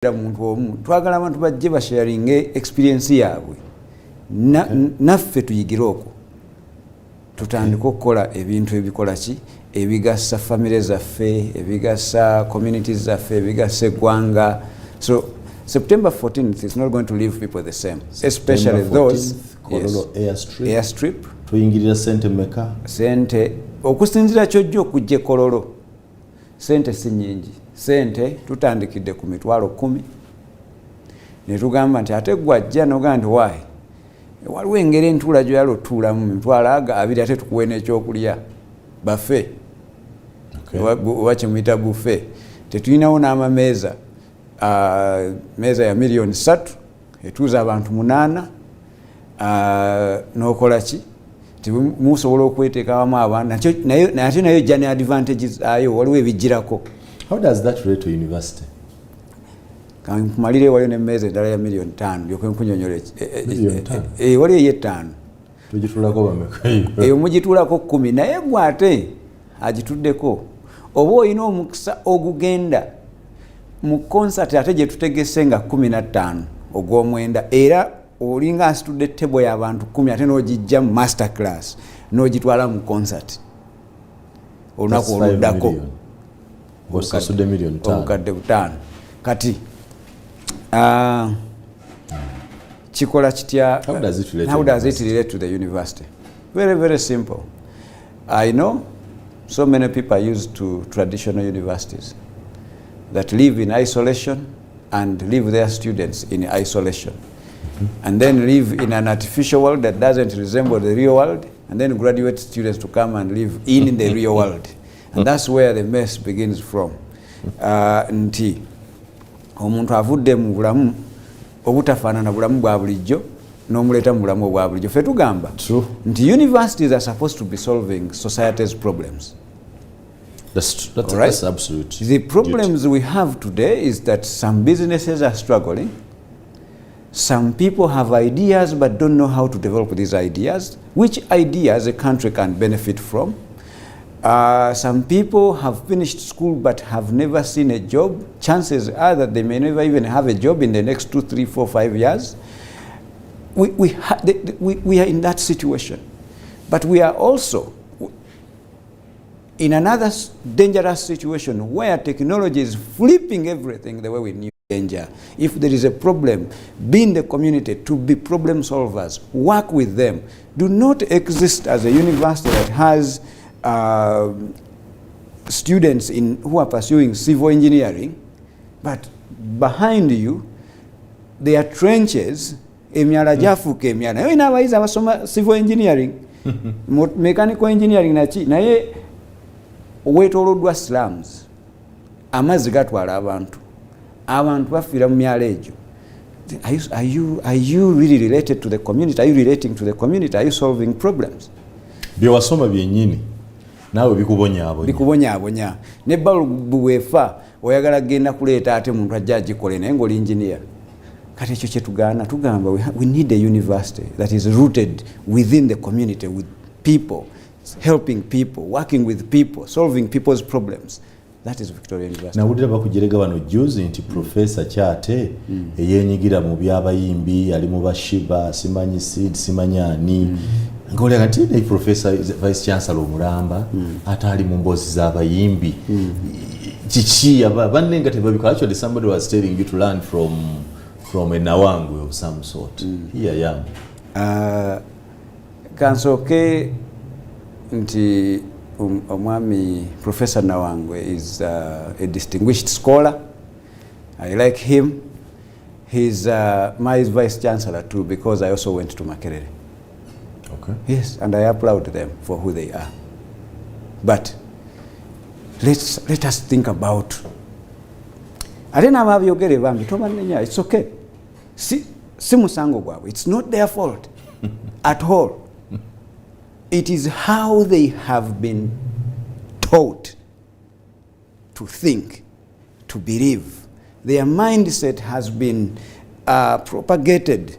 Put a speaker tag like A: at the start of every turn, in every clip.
A: muntu omu twagala abantu bajje basharing experience yaabwe naffe tuyigire okwo tutandika okukola ebintu ebikola ki ebigasa family zaffe ebigasa communities zaffe ebigasa eggwanga. So September 14th is not going to leave people the same, especially those airstrip
B: tuyingirira sente meka
A: sente okusinzira kyojja okujja Kololo sente si nyingi. Sente tutandikidde ku mitwalo 10 ne tugamba nti ate gwajja nogamba nti waayi waliwo engeri entuula gyoyala otuulamu mitwalo abiri ate tukuwe n'ekyokulya bafe oba kyemuyita bufe. Tetulinawo n'amameeza meeza ya miliyoni 3 etuuza abantu 8 n'okola ki musobola okweteeka awamu abaana ate nayo ejja ne advantages ayo waliwo ebijjirako.
B: How does that relate to university?
A: Kankumalire waliyo n'emmeeza endala ya miliyoni 5 byokwe nkunyonyola waliyo ey'ettaano
B: tugituulako bameka
A: eyo mugituulako 10 naye gwe ate agituddeko oba olina omukisa ogugenda mu concert ate gye tutegese nga 15 ogw'omwenda era olinga asitudde tebo y'abantu 10 ate n'ogijja mu master class n'ogitwala mu concert olunaku oluddako
B: ng'osasudde miliyoni 5
A: obukadde 5 kati kikola kitya?
B: How does it
A: relate to the university? Very, very simple. I know so many people are used to traditional universities that live in isolation and leave their students in isolation, and then live in an artificial world that doesn't resemble the real world, and then graduate students to come and live in the real world. And that's where the mess begins from. Nti omuntu avudde mu bulamu obutafaanana bulamu bwa bulijjo n'omuleeta mu bulamu obwa bulijjo. Ffe tugamba nti universities are supposed to be solving society's problems.
B: That's absolute.
A: The problems we have today is that some businesses are struggling. Some people have ideas but don't know how to develop these ideas. Which ideas a country can benefit from? Some people have finished school but have never seen a job. Chances are that they may never even have a job in the next 2, 3, 4, 5 years. We are in that situation. But we are also in another dangerous situation where technology is flipping everything the way we knew. Danger. If there is a problem, be in the community to be problem solvers, work with them. Do not exist as a university that has students who are pursuing civil engineering, but behind you there are trenches. Emyala jafuka emyala naye n'abayizi abasoma civil engineering mechanical engineering naye weetooloddwa slums, amazzi gatwala abantu bafiira mu myala egyo. Are you really related to the community? Are you relating to the community? Are you solving problems?
B: Byewasoma byennyini naawe
A: bikubonyaabonya ne balubu bwefa oyagala genda kuleeta ate muntu ajja agikole naye ng'oli engineer. Kati ekyo kye tugamba we need a university that is rooted within the community, with people, helping people, working with people, solving people's problems. That is Victoria University.
B: Nawulira bakujerega wano juzi nti Professor Kyate eyeenyigira mu by'abayimbi ali mu bashiba simanyi Sid simanyani ngolera nti ne Professor Vice-Chancellor Mulamba atali mu mbozi z'abayimbi kiki banenga tebabikola. Actually somebody was telling you to learn from a Nawangwe of some sort. Here I am.
A: Kansoke nti Omwami Professor Nawangwe is a distinguished scholar. I like him. He's my Vice-Chancellor too, because I also went to Makerere.
B: Okay.
A: Yes, and I applaud them for who they are. But let us think about. It's okay. It's not their fault at all. It is how they have been taught to think, to believe. Their mindset has been propagated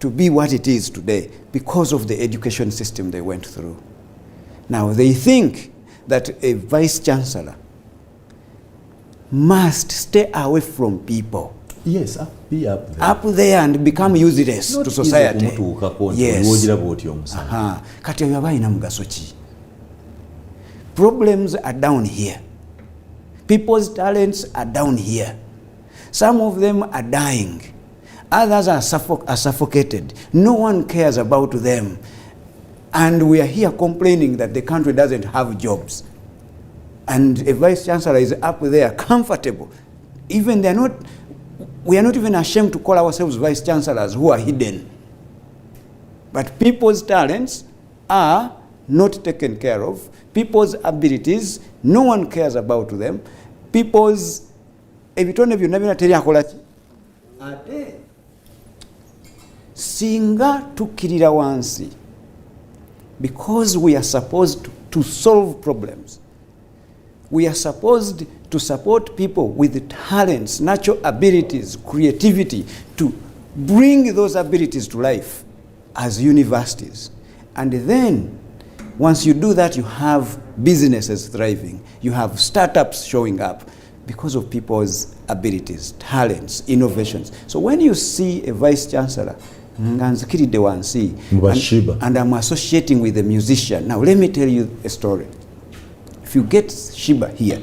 A: to be what it is today because of the education system they went through. Now they think that a vice-chancellor must stay away from people.
B: Yes, be up there.
A: Up there and become useless
B: Not
A: to society.
B: Yes.
A: Kati yabaina mugaso ki? Problems are down here. People's talents are down here. Some of them are dying. Others are suffocated. No one cares about them. And we are here complaining that the country doesn't have jobs. And a vice-chancellor is up there comfortable. Even we are not even ashamed to call ourselves vice-chancellors who are hidden. But people's talents are not taken care of. People's abilities, no one cares about them. People's ebitone byonna binateri akola ki? Ate singa tukirira wansi, because we are supposed to solve problems. We are supposed to support people with talents, natural abilities, creativity, to bring those abilities to life as universities. And then, once you do that, you have businesses thriving. You have startups showing up because of people's abilities, talents, innovations. So when you see a vice-chancellor, and I'm associating with a musician. Now let me tell you a story. If you get Shiba here,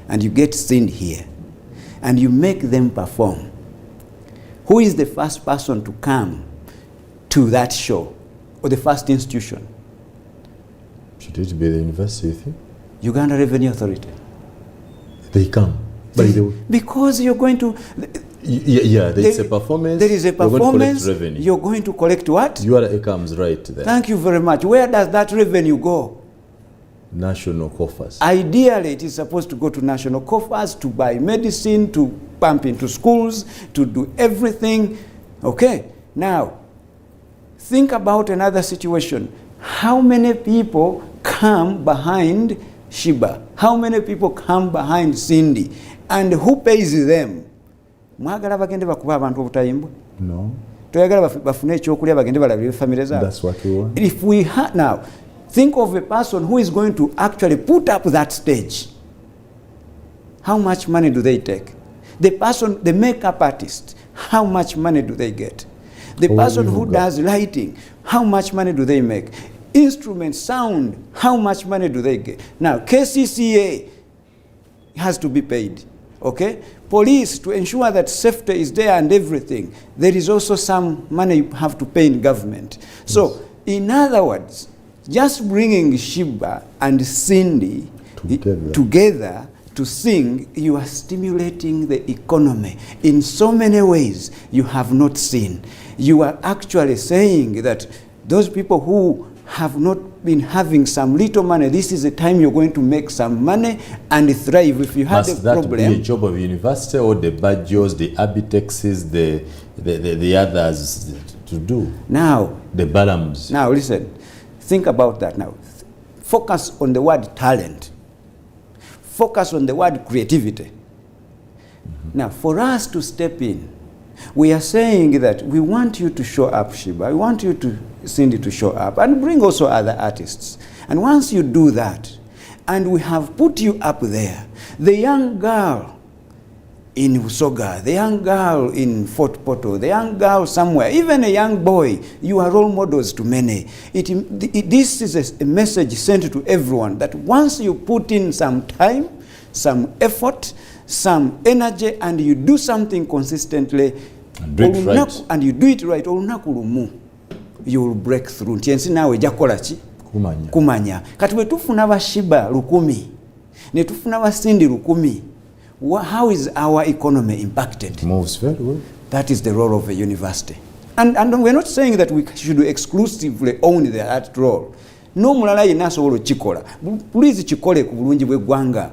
A: and you get Cindy here, and you make them perform, who is the first person to come to that show, or the first institution?
B: Should it be the university, you think?
A: Uganda Revenue Authority.
B: They come. By the way.
A: Because you're going to...
B: there is a performance.
A: There is a performance.
B: You're going to collect revenue.
A: You're going to collect what?
B: URA comes right there.
A: Thank you very much. Where does that revenue go?
B: National coffers.
A: Ideally, it is supposed to go to national coffers, to buy medicine, to pump into schools, to do everything. Okay? Now, think about another situation. How many people come behind Shiba? How many people come behind Cindy? And who pays them? Mwagala bagende bakuba abantu obutayimbwa?
B: No.
A: Toyagala bafune ekyokulya bagende balabire family zaabwe?
B: That's what we want.
A: If we now, think of a person who is going to actually put up that stage. How much money do they take? The person, the makeup artist, how much money do they get? The person who does lighting, how much money do they make? Instrument, sound, how much money do they get? Now, KCCA has to be paid, okay? Police, to ensure that safety is there and everything, there is also some money you have to pay in government. So, in other words, just bringing Shiba and Cindy together to sing, you are stimulating the economy in so many ways you have not seen. You are actually saying that those people who have not been having some little money, this is the time you're going to make some money and thrive. If you had a problem...
B: Must that be a job of university or the Bajos, the Abitexes, the others to do?
A: Now...
B: The Balams.
A: Now listen, think about that now. Focus on the word talent. Focus on the word creativity. Mm-hmm. Now, for us to step in, we are saying that we want you to show up, Shiba. We want you to Cindy to show up and bring also other artists. And once you do that, and we have put you up there, the young girl in Usoga, the young girl in Fort Portal, the young girl somewhere, even a young boy, you are role models to many. This is a message sent to everyone that once you put in some time, some effort, some energy, and you do something consistently,
B: and do it right,
A: and you do it right, you will break through. Kumanya. Kati bwe tufuna ba Shiba 1,000, ne tufuna ba Cindy 1,000, how is our economy impacted?
B: It moves very well.
A: That is the role of a university. And we're not saying that we should exclusively own that role. No mulala yenna asobola kikola. Please kikole ku bulungi bw'eggwanga.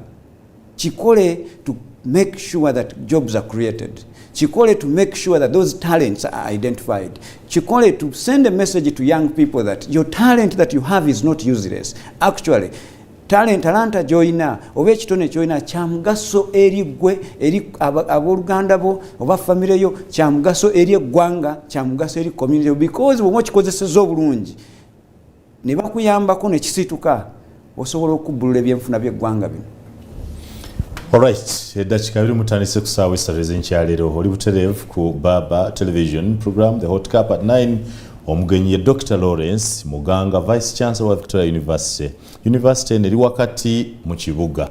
A: Chikole to make sure that jobs are created. Chikole to make sure that those talents are identified. Chikole to send a message to young people that your talent that you have is not useless. Actually, talanta joina oba ekitone kyoina kya mugaso eri gwe, eri abooluganda bo oba famire yo, kya mugaso eri eggwanga, kya mugaso eri community, because bw'oba okikozesezza obulungi ne bakuyambako ne kisituka osobola okubbulula ebyenfuna by'eggwanga bino.
B: Alright, eddakiika 2 mutandise ku ssaawa essatu ez'enkyaleero oli butereevu ku Baba Television program The Hot Cup at 9. Omugenyi ye Dr. Lawrence Muganga, Vice-Chancellor wa Victoria University. University eri wakati mu kibuga.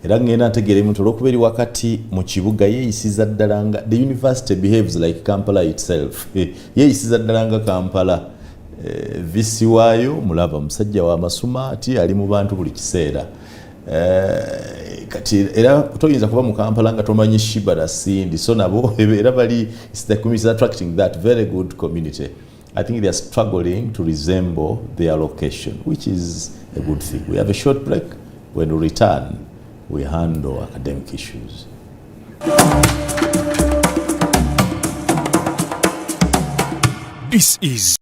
B: Era ngenda ntegeera muntu olw'okuba eri wakati mu kibuga yeeyisiza ddala nga the university behaves like Kampala itself. Yeeyisiza ddala nga Kampala. Visi waayo mulaba musajja wa Masumaati ali mu bantu buli kiseera. Kati era toyinza kuba mu Kampala nga tomanyi Shibara Sindi, so nabo era bali, it's the community attracting that very good community. I think they are struggling to resemble their location, which is a good thing. We have a short break. When we return, we handle academic issues.
C: This is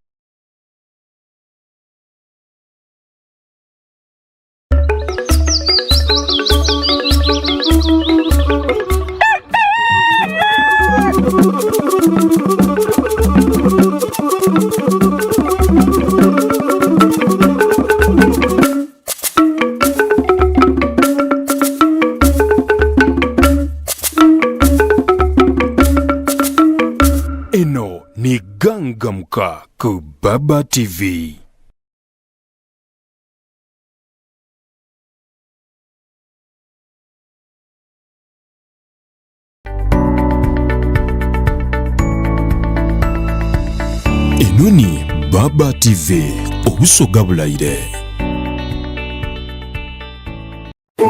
C: eno ni gangamka ku Baba TV. Eno ni Baba TV, obusoga bulayire.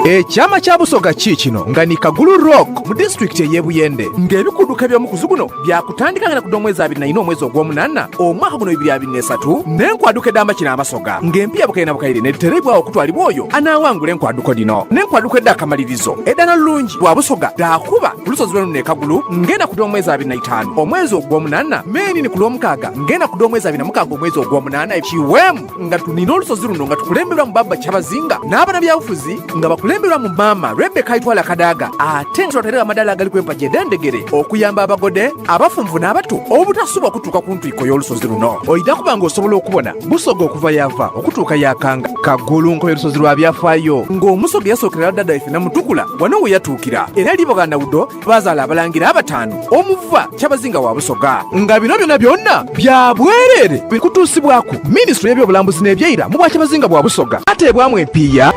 D: Ekyama kya Busoga kino nga ni Kagulu Rock mu district y'e Buyende ng'ebikuduka by'omukuzi guno byakutandika nga ku mwezi 24 omwezi ogw'omunana omwaka guno 2023 n'enkwaduka edda amakina amasoga ng'empya bukaire bukaire n'eterebwawo okutwalibwa oyo anaawangula enkwaduko dino n'enkwaduka edda akamalirizo eddana lulungi bwa Busoga daakuba ku lusozi lw'eno ne Kagulu ngenda ku mwezi 25 omwezi ogw'omunana meeni ni ku lw'omukaaga ngenda ku mwezi 26 omwezi ogw'omunana ekiwemu nga tunina olusozi luno nga tukulemberwa mu Baba Kyabazinga n'abana byabufuzi nga bakulemberwa mu Mama Rebecca Itwala Kadaga ate nsoterera amadala agali kwempajja eddendegere okuyamba abagode abafunvu n'abato obutasubwa okutuuka ku ntwiko y'olusozi luno oyita kuba ng'osobola okubona Busoga okuva yava okutuuka yakanga Kagulu nkoyo olusozi lwa byafaayo ng'omusoga yasookerera ddada ife namutukula wano we yatuukira era liboganda Budo bazaala abalangira abataano omuva Kyabazinga wa Busoga nga bino byonna bya bwereere bikutuusibwako minisitule y'ebyobulambuzi n'ebyeyira mu bwa Kyabazinga bwa Busoga ateebwamu empiiya.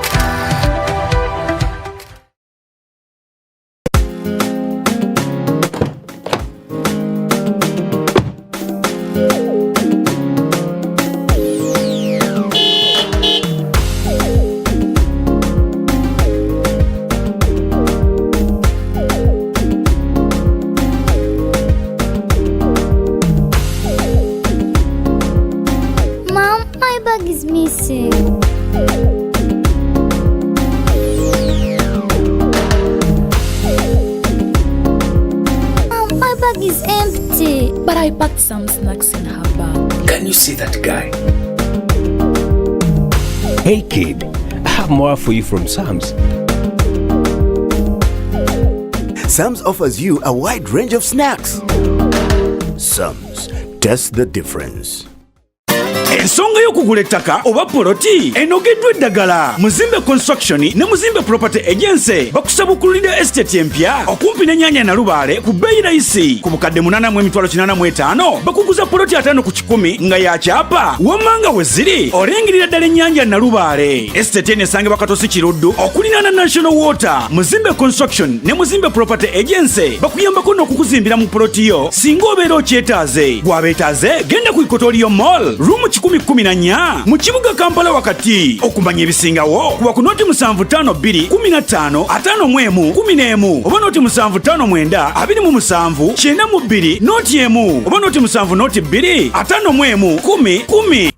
E: Is missing. My bag is empty.
F: But I packed some snacks in her bag.
C: Can you see that guy? Hey kid, I have more for you from Sam's.
G: Sam's offers you a wide range of snacks. Sam's, taste the difference.
H: Ensonga y'okugula ettaka oba poloti enogeddwa eddagala. Muzimbe Construction ne Muzimbe Property Agency bakusaba okululira estate empya okumpi n'ennyanja Nalubaale ku bbeeyi layisi ku bukadde 8,885 bakuguza poloti 5 ku 10 nga ya kyapa wammanga we ziri olengirira ddala ennyanja Nalubaale. Estate eno esangibwa Katosi Kiruddu okuliraana National Water. Muzimbe Construction ne Muzimbe Property Agency bakuyambako n'okukuzimbira mu poloti yo singa obeera okyetaaze. Bw'abeetaaze genda ku Ikotorio Mall room 14 mu kibuga Kampala wakati. Okumanya ebisingawo kuba ku noti 75 15 51 11 oba noti 75 27 92 noti 1 oba noti 7 noti 2 51 10 10.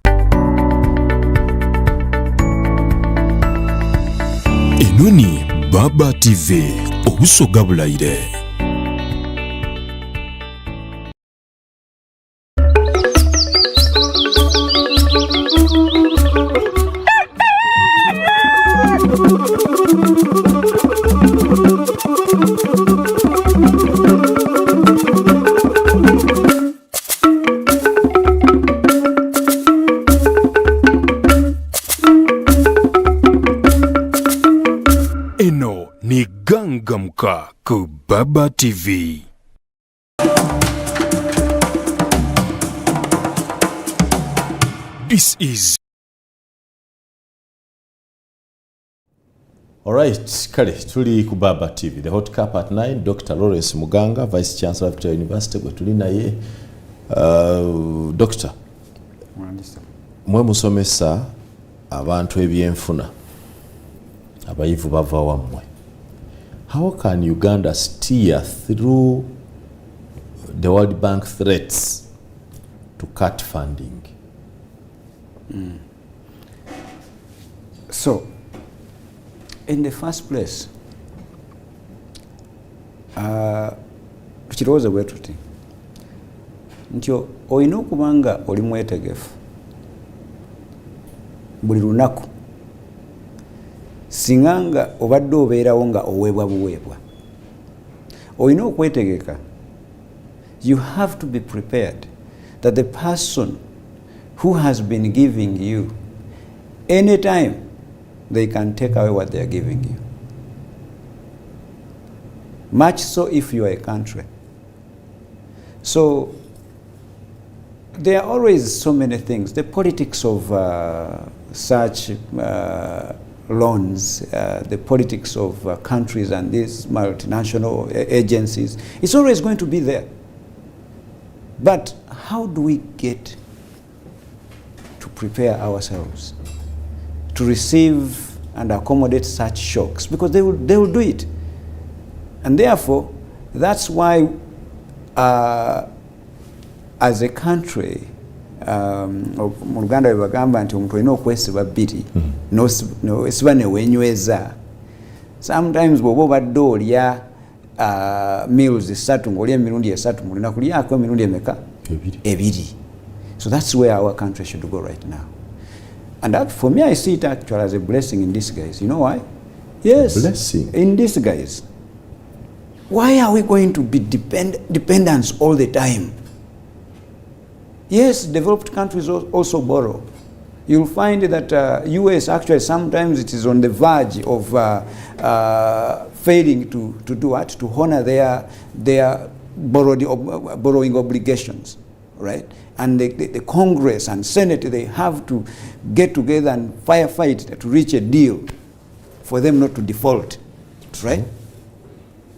C: Eno ni Baba TV, obusoga bulayire. Eno ni Baba TV. This is
B: Alright, kale tuli ku Baba TV. The Hot Cup at 9, Dr. Coreta Muganga, Vice-Chancellor of Victoria University, gwe tuli naye. Doctor, mwe musomesa abantu ebyenfuna abayivu bava wammwe. How can Uganda steer through the World Bank threats to cut funding?
A: So, in the first place, tukirowooza bwe tuti nti olina okuba nga oli mwetegefu buli lunaku singa nga obadde obeerawo nga oweebwa buweebwa olina okwetegeka. You have to be prepared that the person who has been giving you, anytime they can take away what they are giving you. Much so if you are a country. So there are always so many things. The politics of such loans, the politics of countries and these multinational agencies, it's always going to be there. But how do we get to prepare ourselves to receive and accommodate such shocks? Because they will do it. And therefore, that's why as a country, mu Luganda bwe bagamba nti omuntu olina okwesiba bbiri n'osiba ne weenyweza. Sometimes bw'oba obadde olya meals 3 ng'olya emirundi 3 mulina kulyako emirundi emeka? Ebiri. So that's where our country should go right now. And that, for me, I see it actually as a blessing in disguise. You know why? Yes.
B: Blessing.
A: In disguise. Why are we going to be dependents all the time? Yes, developed countries also borrow. You'll find that US actually sometimes it is on the verge of failing to do what? To honor their borrowing obligations, right? And the Congress and Senate, they have to get together and firefight to reach a deal for them not to default, right?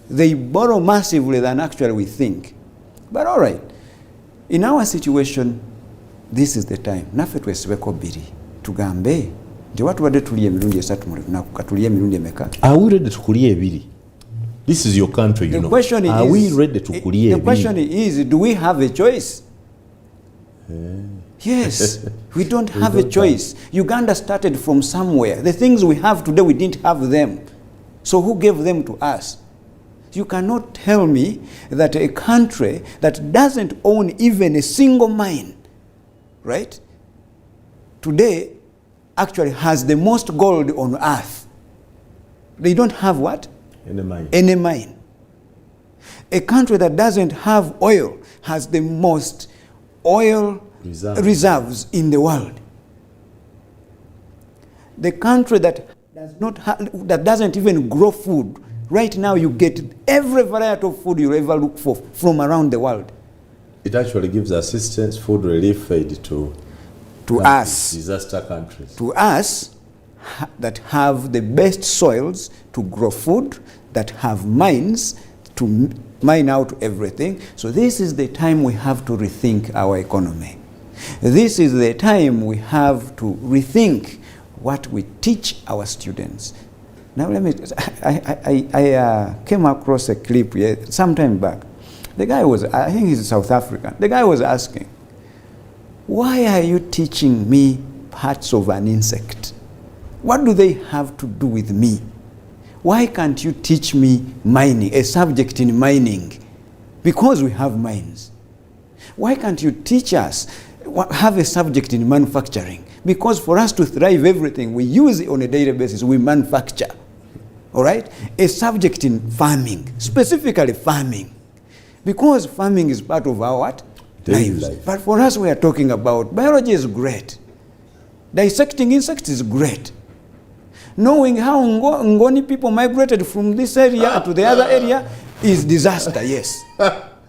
A: They borrow massively than actually we think. But all right, in our situation, this is the time. Naffe twesibeko bbiri tugambe nti watubadde tulya emirundi 3 mu lunaku katulya emirundi emeka?
B: Are we ready to kulya ebiri? This is your country, you know. Are we ready to kulya ebiri?
A: The question is, do we have a choice? Yes, we don't have a choice. Uganda started from somewhere. The things we have today, we didn't have them. So who gave them to us? You cannot tell me that a country that doesn't own even a single mine, right, today actually has the most gold on earth. They don't have what?
B: Any mine.
A: Any mine. A country that doesn't have oil has the most oil reserves in the world. The country that doesn't even grow food, right now you get every variety of food you ever look for from around the world.
B: It actually gives assistance, food relief aid to
A: us,
B: disaster countries.
A: To us that have the best soils to grow food, that have mines to mine out everything. So this is the time we have to rethink our economy. This is the time we have to rethink what we teach our students. Now let me, I came across a clip some time back. The guy was, I think he's South African. The guy was asking, why are you teaching me parts of an insect? What do they have to do with me? Why can't you teach me mining, a subject in mining? Because we have mines. Why can't you teach us, have a subject in manufacturing? Because for us to thrive, everything we use it on a daily basis, we manufacture. All right? A subject in farming, specifically farming. Because farming is part of our what? Lives. But for us, we are talking about biology is great. Dissecting insects is great. Knowing how Ngoni people migrated from this area to the other area is disaster, yes.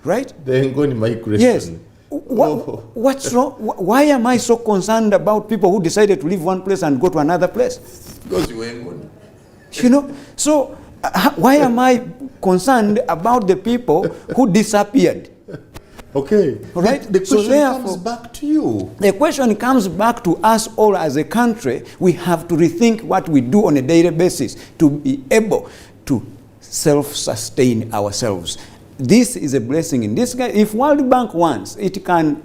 A: Right?
B: The Ngoni migration.
A: Yes. What's wrong? Why am I so concerned about people who decided to leave one place and go to another place?
B: Because you were Ngoni.
A: You know, so why am I concerned about the people who disappeared?
B: Okay.
A: Right?
B: The question
A: so therefore,
B: comes back to you.
A: The question comes back to us all as a country. We have to rethink what we do on a daily basis to be able to self-sustain ourselves. This is a blessing in disguise. If World Bank wants, it can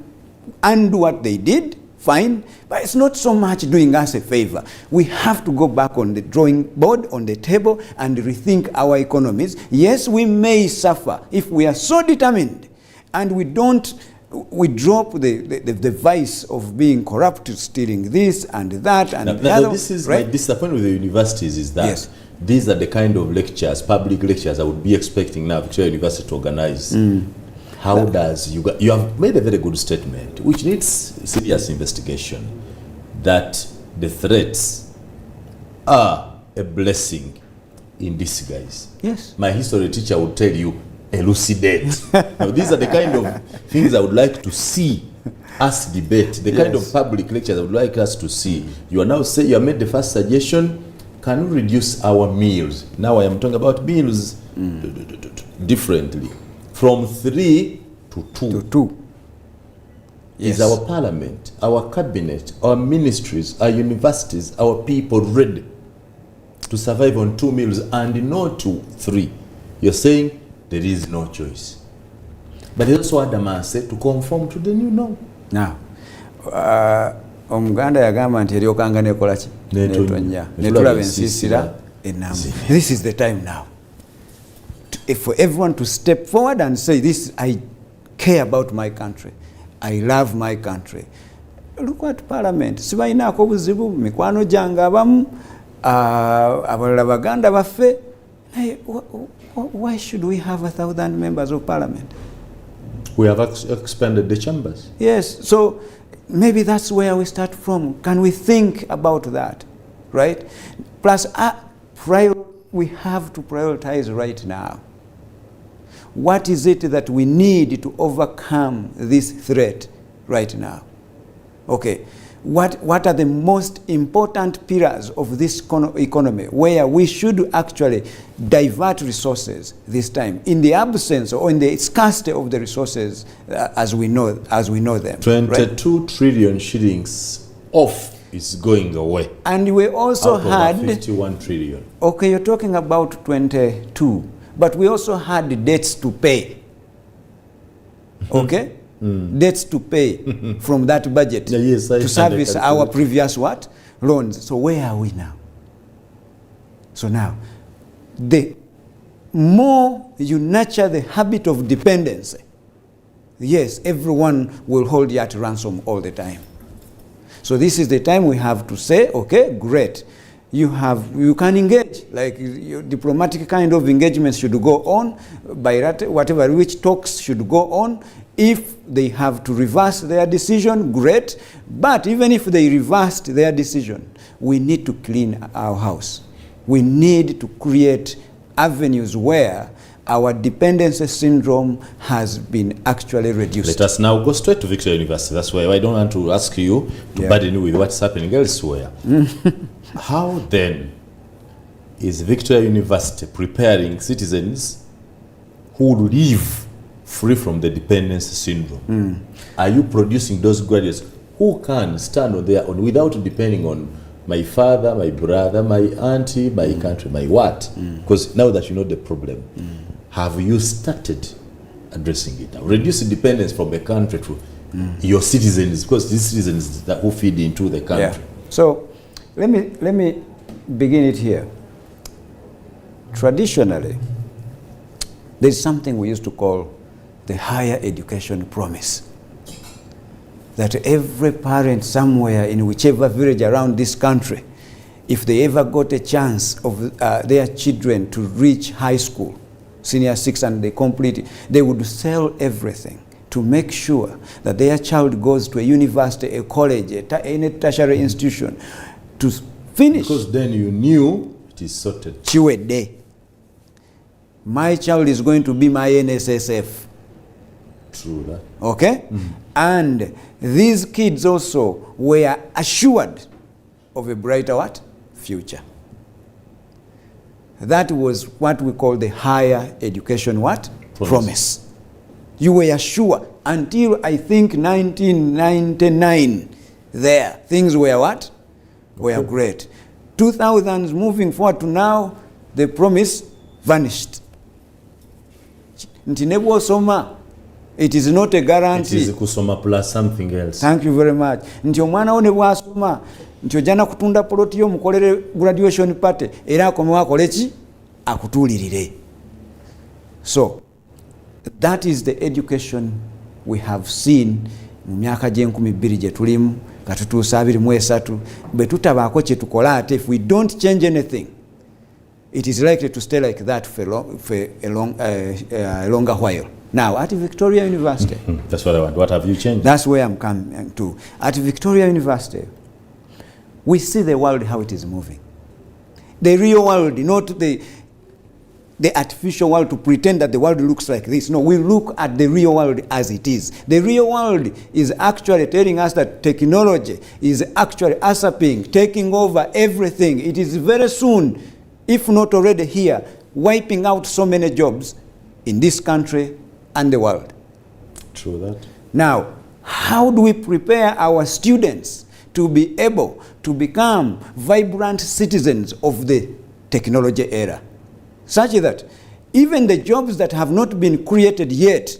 A: undo what they did, fine, but it's not so much doing us a favor. We have to go back on the drawing board, on the table, and rethink our economies. Yes, we may suffer if we are so determined and we drop the vice of being corrupt, stealing this and that and the other.
B: This is
A: right?
B: my disappointment with the universities is that
A: yes.
B: These are the kind of lectures, public lectures, I would be expecting now Victoria University to organize. How does you have made a very good statement, which needs serious investigation, that the threats are a blessing in disguise.
A: Yes.
B: My history teacher would tell you, elucidate. Now, these are the kind of things I would like to see us debate, the kind of public lectures I would like us to see. You are now saying, you have made the first suggestion, can we reduce our meals? Now I am talking about meals differently. From 3 to 2.
A: To 2. Yes.
B: Is our parliament, our cabinet, our ministries, our universities, our people ready to survive on 2 meals and not to 3? You're saying there is no choice. But there's also adamant to conform to the new norm.
A: Now, Omuganda yagamba nti eryokanga nekola ki netonya netulaba ensisira enamba. This is the time now for everyone to step forward and say, this, I care about my country, I love my country. Look at parliament, sibayinaako buzibu mikwano gyange abamu abalala baganda baffe. Why should we have 1,000 members of parliament?
B: We have expanded the chambers.
A: Yes, so maybe that's where we start from. Can we think about that, right? Plus, we have to prioritize right now. What is it that we need to overcome this threat right now? Okay, what are the most important pillars of this economy where we should actually divert resources this time in the absence or in the scarcity of the resources as we know them?
B: 22 right? trillion shillings off is going away.
A: And we also had
B: 51 trillion.
A: Okay, you're talking about 22, but we also had debts to pay. Okay? Debts to pay from that budget to service our previous what? Loans. So where are we now? So now, the more you nurture the habit of dependency, yes, everyone will hold you at ransom all the time. So this is the time we have to say, okay, great. You can engage, like your diplomatic kind of engagements should go on, whatever which talks should go on. If they have to reverse their decision, great. But even if they reversed their decision, we need to clean our house. We need to create avenues where our dependency syndrome has been actually reduced.
B: Let us now go straight to Victoria University. That's why I don't want to ask you to burden you with what's happening elsewhere. How then is Victoria University preparing citizens who live free from the dependency syndrome? Are you producing those graduates who can stand on their own without depending on my father, my brother, my auntie, my country, my what? Because now that you know the problem, have you started addressing it now? Reducing dependence from a country to your citizens, because these citizens that who feed into the country.
A: Yeah. So let me begin it here. Traditionally, there's something we used to call the higher education promise. That every parent somewhere in whichever village around this country, if they ever got a chance of their children to reach high school, senior 6, and they complete it, they would sell everything to make sure that their child goes to a university, a college, any tertiary institution to finish.
B: Because then you knew it is sorted.
A: Chiwede. my child is going to be my NSSF.
B: True that.
A: Okay? And these kids also were assured of a brighter what? Future. That was what we call the higher education what? Promise. You were sure until I think 1999 there. Things were what? Were great. 2000s moving forward to now, the promise vanished. It is not a guarantee.
B: It is kusoma plus something else.
A: Thank you very much. Nti omwana wo ne bwasoma nti ojana kutunda poloti yo mukolere graduation party era akomewo akole ki akutulirire. So that is the education we have seen mu myaka gye-20 gye tulimu katutuusa 23 bwe tutabaako kye tukola ate if we don't change anything it is likely to stay like that for a longer while. Now, at Victoria University...
B: That's what I want. What have you changed?
A: That's where I'm coming to. At Victoria University, we see the world how it is moving. The real world, not the artificial world to pretend that the world looks like this. No, we look at the real world as it is. The real world is actually telling us that technology is actually usurping, taking over everything. It is very soon, if not already here, wiping out so many jobs in this country and the world.
B: True that.
A: Now, how do we prepare our students to be able to become vibrant citizens of the technology era? Such that even the jobs that have not been created yet,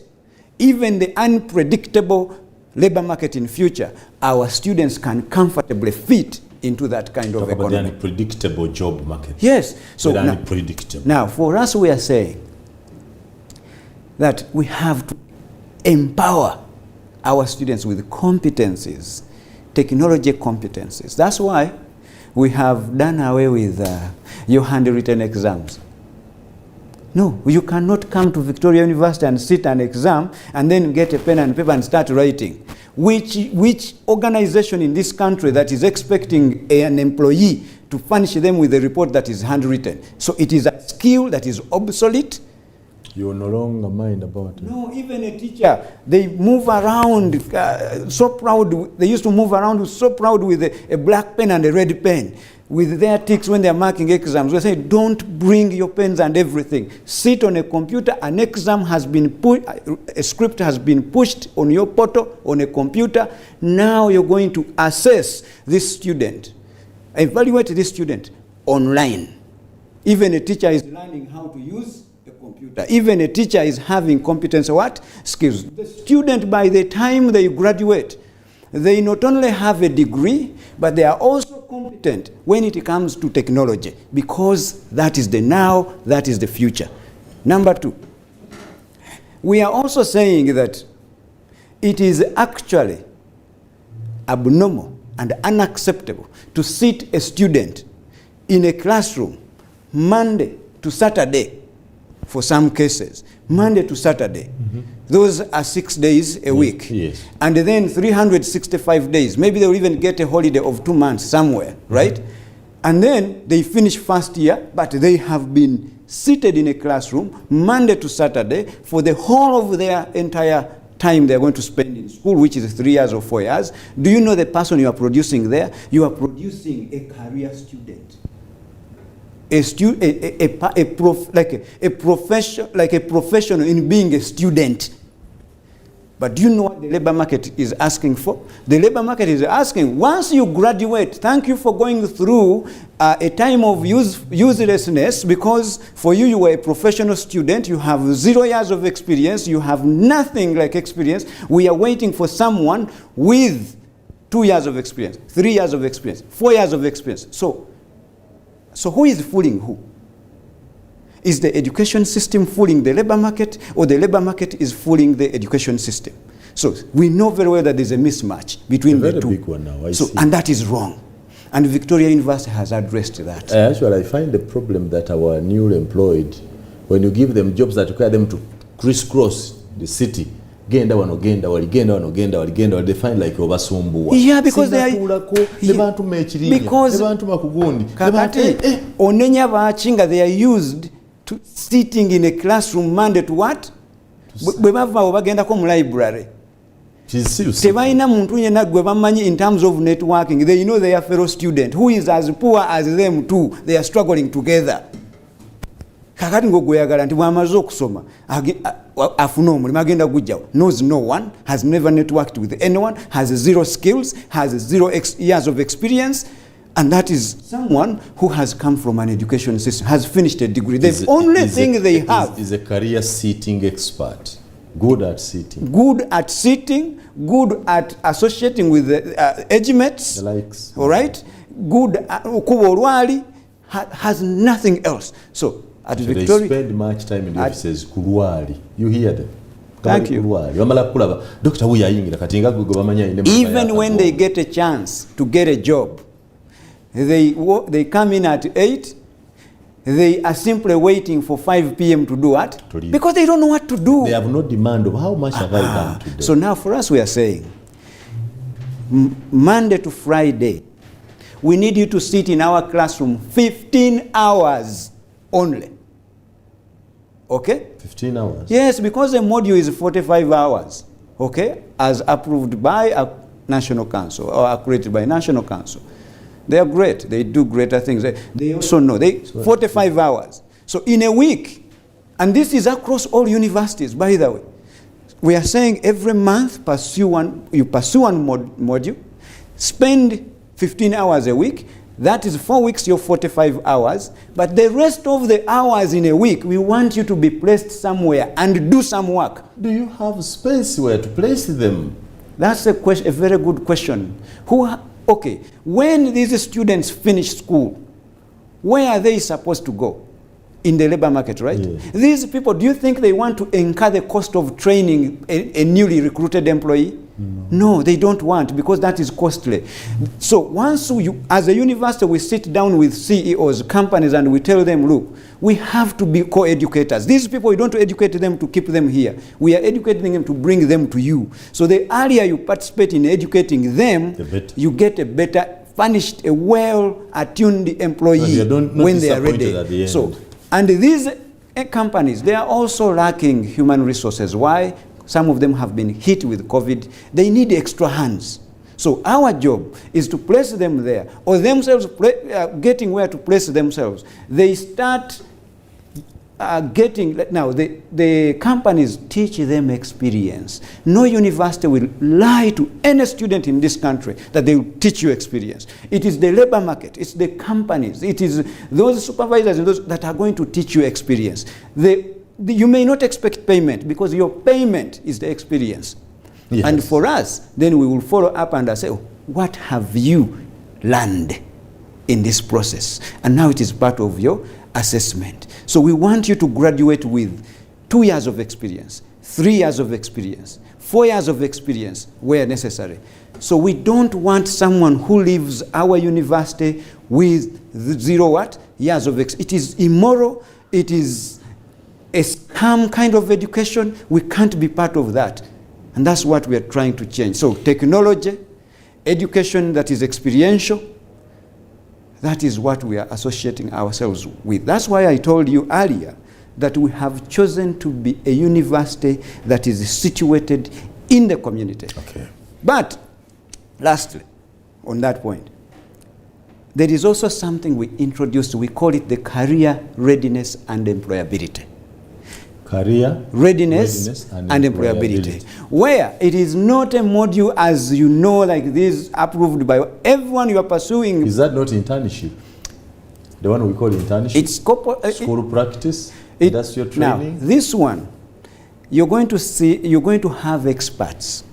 A: even the unpredictable labor market in future, our students can comfortably fit into that kind of economy.
B: About the unpredictable job market.
A: Yes. So
B: now,
A: for us, we are saying that we have to empower our students with competencies, technology competencies. That's why we have done away with your handwritten exams. No, you cannot come to Victoria University and sit an exam and then get a pen and paper and start writing. Which organization in this country that is expecting an employee to furnish them with a report that is handwritten? So it is a skill that is obsolete.
B: You no longer mind about it.
A: No, even a teacher, they move around so proud. They used to move around so proud with a black pen and a red pen with their ticks when they are marking exams. We say, don't bring your pens and everything. Sit on a computer. An exam has been put, a script has been pushed on your portal, on a computer. Now you're going to assess this student, evaluate this student online. Even a teacher is learning how to use a computer. Even a teacher is having competence what? Skills. The student, by the time they graduate, they not only have a degree, but they are also competent when it comes to technology, because that is the now, that is the future. Number two, we are also saying that it is actually abnormal and unacceptable to sit a student in a classroom Monday to Saturday, for some cases, Monday to Saturday. Those are 6 days a week.
B: Yes.
A: And then 365 days. Maybe they'll even get a holiday of 2 months somewhere, right? And then they finish first year, but they have been seated in a classroom Monday to Saturday for the whole of their entire time they're going to spend in school, which is 3 years or 4 years. Do you know the person you are producing there? You are producing a career student. Like a professional in being a student. But do you know what the labor market is asking for? The labor market is asking, once you graduate, thank you for going through a time of uselessness, because for you, you were a professional student, you have 0 years of experience, you have nothing like experience. We are waiting for someone with 2 years of experience, 3 years of experience, 4 years of experience. So who is fooling who? Is the education system fooling the labor market, or the labor market is fooling the education system? So we know very well that there's a mismatch between the two.
B: Big one now.
A: And that is wrong. And Victoria University has addressed that.
B: Actually, I find the problem that our newly employed, when you give them jobs that require them to crisscross the city, they find like obasumbuwa.
A: Yeah, because they are onenya bachinga, they are used sitting in a classroom Monday to what? Bwe bavaawo bagendako mu library. Tebalina muntu yenna gwe bamanyi in terms of networking. They know their fellow student who is as poor as them too. They are struggling together. Kakati ng'ogweyagala nti bw'amaze okusoma afuna omulimu agenda gujjawo, knows no one, has never networked with anyone, has zero skills, has 0 years of experience, and that is someone who has come from an education system, has finished a degree. The only thing they have
B: is a career sitting expert. Good at sitting.
A: Good at sitting, good at associating with the age mates.
B: The likes.
A: All right? Good at kubolwali, has nothing else. So, at
B: so
A: Victoria,
B: they spend much time in the offices. Kulwali. You hear them?
A: Thank you. Even when they get a chance to get a job, they come in at 8. They are simply waiting for 5 p.m. to do what?
B: To leave.
A: Because they don't know what to do.
B: They have no demand of how much have I done today.
A: So now for us we are saying, Monday to Friday, we need you to sit in our classroom 15 hours only. Okay?
B: 15 hours?
A: Yes, because the module is 45 hours. Okay? As approved by a national council or accredited by national council. They are great. They do greater things. They also know. 45 hours. So in a week, and this is across all universities, by the way. We are saying every month you pursue one module, spend 15 hours a week. That is 4 weeks, your 45 hours. But the rest of the hours in a week, we want you to be placed somewhere and do some work.
B: Do you have space where to place them?
A: That's a very good question. Okay, when these students finish school, where are they supposed to go? In the labor market, right? Yeah. These people, do you think they want to incur the cost of training a newly recruited employee? No, they don't want, because that is costly. So once as a university, we sit down with CEOs, companies, and we tell them, look, we have to be co-educators. These people, we don't educate them to keep them here. We are educating them to bring them to you. So the earlier you participate in educating them, you get a better, furnished, a well-attuned employee when they are ready. So, and these companies, they are also lacking human resources. Why? Some of them have been hit with COVID. They need extra hands. So our job is to place them there, or themselves getting where to place themselves. They start now the companies teach them experience. No university will lie to any student in this country that they will teach you experience. It is the labor market, it's the companies, it is those supervisors and those that are going to teach you experience. You may not expect payment, because your payment is the experience. Yes. And for us, then we will follow up and say, what have you learned in this process? And now it is part of your assessment. So we want you to graduate with 2 years of experience, 3 years of experience, 4 years of experience where necessary. So we don't want someone who leaves our university with 0 years of experience. It is immoral. It is a scam kind of education. We can't be part of that. And that's what we are trying to change. So technology, education that is experiential, that is what we are associating ourselves with. That's why I told you earlier that we have chosen to be a university that is situated in the community.
B: Okay.
A: But lastly, on that point, there is also something we introduced. We call it the career readiness and employability.
B: Career
A: readiness and employability, where it is not a module, as you know, like this approved by everyone you are pursuing.
B: Is that not internship? The one we call internship?
A: It's
B: school practice, industrial training.
A: Now, this one, you're going to have experts,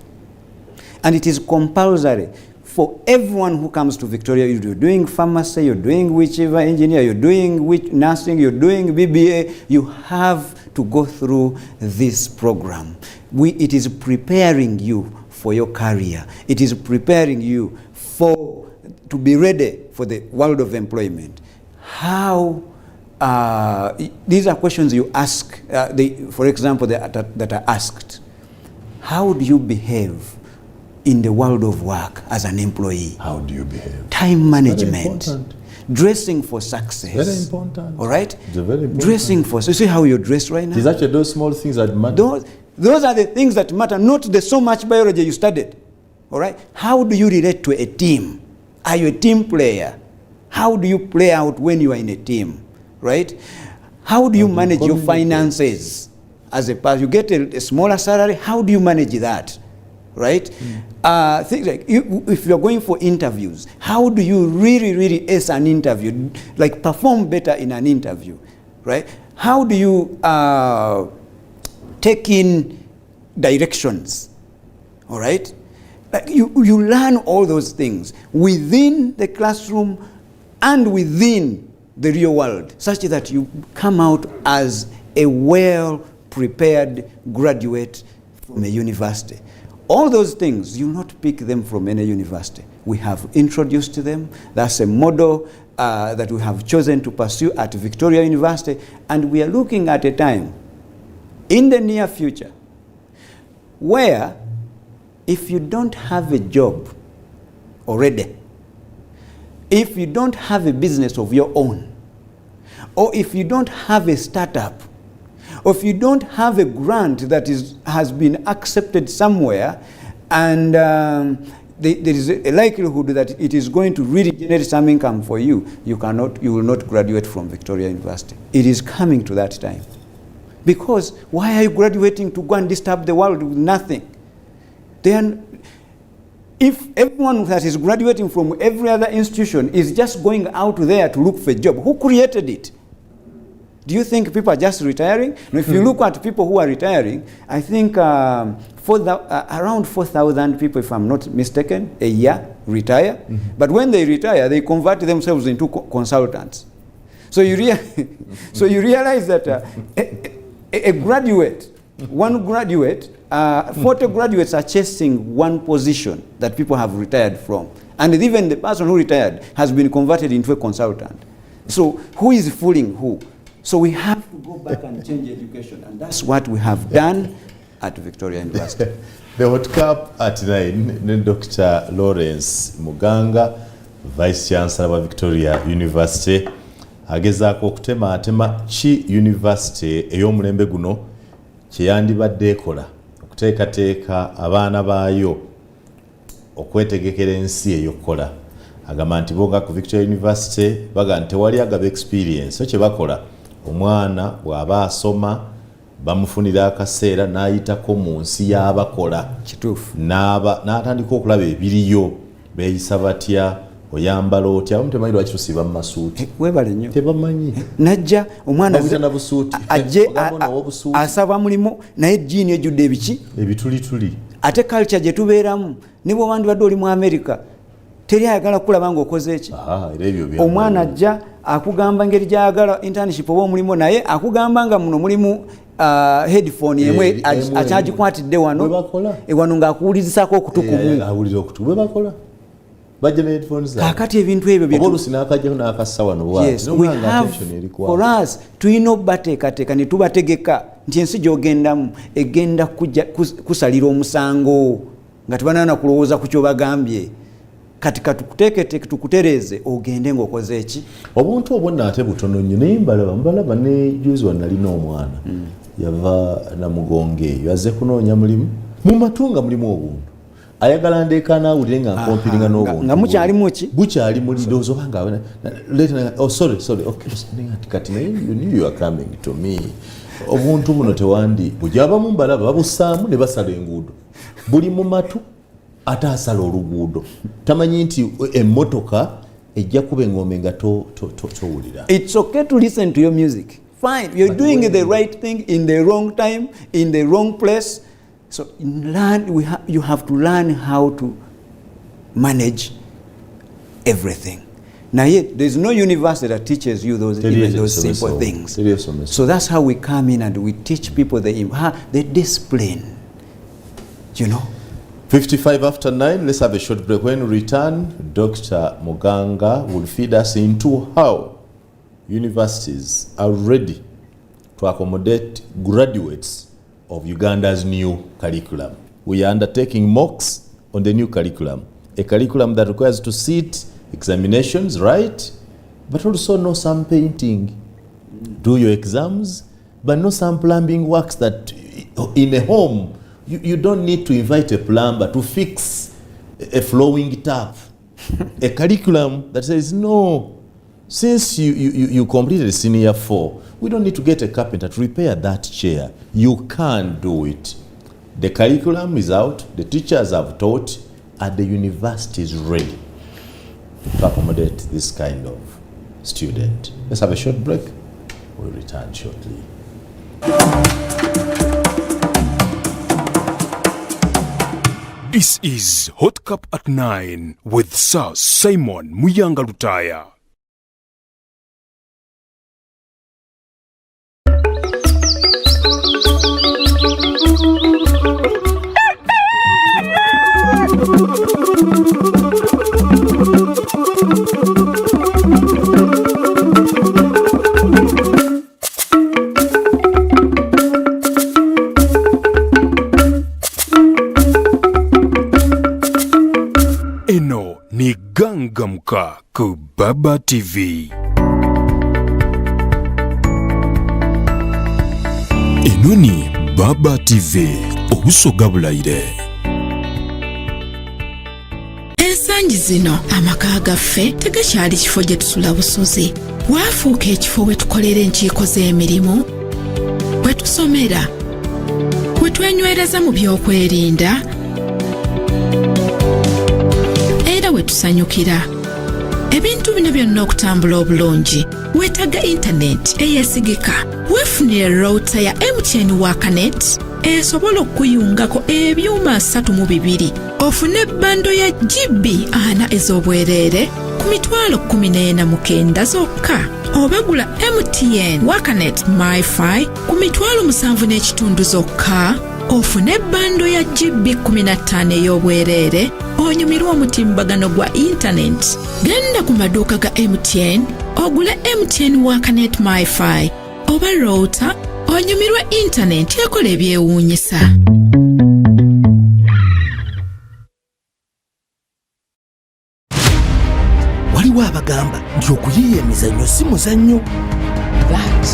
A: and it is compulsory for everyone who comes to Victoria. You're doing pharmacy, you're doing whichever engineer, you're doing nursing, you're doing BBA, you have to go through this program. It is preparing you for your career. It is preparing you to be ready for the world of employment. How, these are questions you ask, for example, that are asked. How do you behave in the world of work as an employee?
B: How do you behave?
A: Time management. Dressing for success.
B: Very important.
A: All right?
B: It's very important.
A: Dressing for, so see how you're dressed right now?
B: It's actually those small things that matter.
A: Those are the things that matter, not the so much biology you studied. All right? How do you relate to a team? Are you a team player? How do you play out when you are in a team? Right? How do you manage your finances? As a person, you get a smaller salary, how do you manage that? Right? Things like, if you're going for interviews, how do you really ace an interview, like perform better in an interview? Right? How do you take in directions? All right? Like you learn all those things within the classroom and within the real world, such that you come out as a well-prepared graduate from a university. All those things, you not pick them from any university. We have introduced them. That's a model that we have chosen to pursue at Victoria University, and we are looking at a time in the near future where if you don't have a job already, if you don't have a business of your own, or if you don't have a startup, or if you don't have a grant that has been accepted somewhere, and there is a likelihood that it is going to really generate some income for you, you will not graduate from Victoria University. It is coming to that time. Because why are you graduating to go and disturb the world with nothing? Then, if everyone that is graduating from every other institution is just going out there to look for a job, who created it? Do you think people are just retiring? Now, if you look at people who are retiring, I think around 4,000 people, if I'm not mistaken, a year retire. Mm-hmm. But when they retire, they convert themselves into consultants. So you realize that a graduate, one graduate, 40 graduates are chasing one position that people have retired from. And even the person who retired has been converted into a consultant. So who is fooling who? So we have to go back and change education. And that's what we have done at Victoria University.
B: The Hot Cup at 9, Dr. Lawrence Muganga, Vice-Chancellor of Victoria University, agezaako okutematema ki university ey'omulembe guno kyeyandibadde ekola okuteekateeka abaana baayo okwetegekera ensi eyokukola. Agamba nti boga ku Victoria University baga nti tewali agaba experience. So kye bakola, omwana bw'aba asoma bamufunira akaseera n'ayitako mu nsi y'abakola.
A: Kituufu.
B: N'atandika okulaba ebiriyo, beeyisa batya, oyambala otya, abamu temanyi lwaki tusiba mu masuuti.
A: Webale nnyo.
B: Tebamanyi.
A: Najja omwana ajje
B: busuuti.
A: asaba mulimu naye jjiini ejjudde ebiki?
B: Ebitulituli.
A: Ate culture gye tubeeramu, ne bwe wandibadde oli mu America, teri ayagala kulaba ng'okoze eki. Omwana ajja akugamba ngeri gy'ayagala internship oba omulimu, naye akugamba nga muno mulimu headphone yemwe akyagikwatidde wano ng'akuwulirizako okutukumu.
B: Awuliriza okutukumu. Bwe bakola. Bajja ne headphones zaabwe. Kaakati
A: ebintu ebyo bye
B: oluusi n'akajjaho n'akassa wano bw'ati.
A: Yes, we have, for us, tulina obateekateeka ne tubategeka nti ensi gy'ogendamu egenda kusalira omusango nga tebanaana kulowooza ku ky'obagambye. Kati katukuteeketeeke tukutereeze ogende ng'okoze eki.
B: Obuntu obwo nate butono nnyo naye mbalaba ne juzi wannalina omwana yava Namugonge eyo azze kunoonya mulimu mu matunga mulimu obuntu. Ayagala ndeeka naawulire nga nkompiringa n'obuntu.
A: Nga mukyalimu ki?
B: Bukyali muli ndowooza obanga sorry okay kati naye you knew you are coming to me. Obuntu buno tewandi bujaba mbalaba babusaamu ne basala enguudo. Buli mu matu ate asala oluguudo. Tamanyi nti emmotoka ejja kuba engombe nga towulira.
A: It's okay to listen to your music. Fine, you're doing the right thing in the wrong time, in the wrong place. So you have to learn how to manage everything. Now yet, there's no university that teaches you those simple things. So that's how we come in and we teach people the discipline. You know?
B: 55 after 9, let's have a short break. When we return, Dr. Muganga will feed us into how universities are ready to accommodate graduates of Uganda's new curriculum. We are undertaking mocks on the new curriculum, a curriculum that requires to sit examinations, right, but also know some painting. Do your exams, but know some plumbing works that in a home, you don't need to invite a plumber to fix a flowing tap. A curriculum that says, no, since you completed senior 4, we don't need to get a carpenter to repair that chair. You can do it. The curriculum is out, the teachers have taught, and the university is ready to accommodate this kind of student. Let's have a short break. We'll return shortly.
C: This is Hot Cup at 9 with Sir Simon Muganga Lutaya. Eno ni Gangamka ku Baba TV. Eno ni Baba TV obusoga bulaire.
I: Ensangi zino amaka gaffe tegakyali kifo gye tusula busozi. Waafuuka ekifo we tukolera enkiiko z'emirimu, we tusomera, we twenywereza mu byokwerinda, era we tusanyukira. Ebintu bino byonna okutambula obulungi weetaaga intaneti eyeesigika. Weefunire router ya MTN Wakanet esobola okuyungako ebyuma 32, ofune bando ya GB 4 ez'obwereere ku mitwalo 14,900 zokka. Obagula MTN Wakanet MiFi ku mitwalo 7.5 zokka, ofune bando ya GB 15 ey'obwereere, onyumirwa omutimbagano gwa intaneti. Genda ku maduuka ga MTN ogule MTN Wakanet MiFi oba router, onyumirwa intaneti ekola ebyewuunyisa.
G: Waliwo abagamba nti okuyiiya emizannyo si muzannyo.
J: That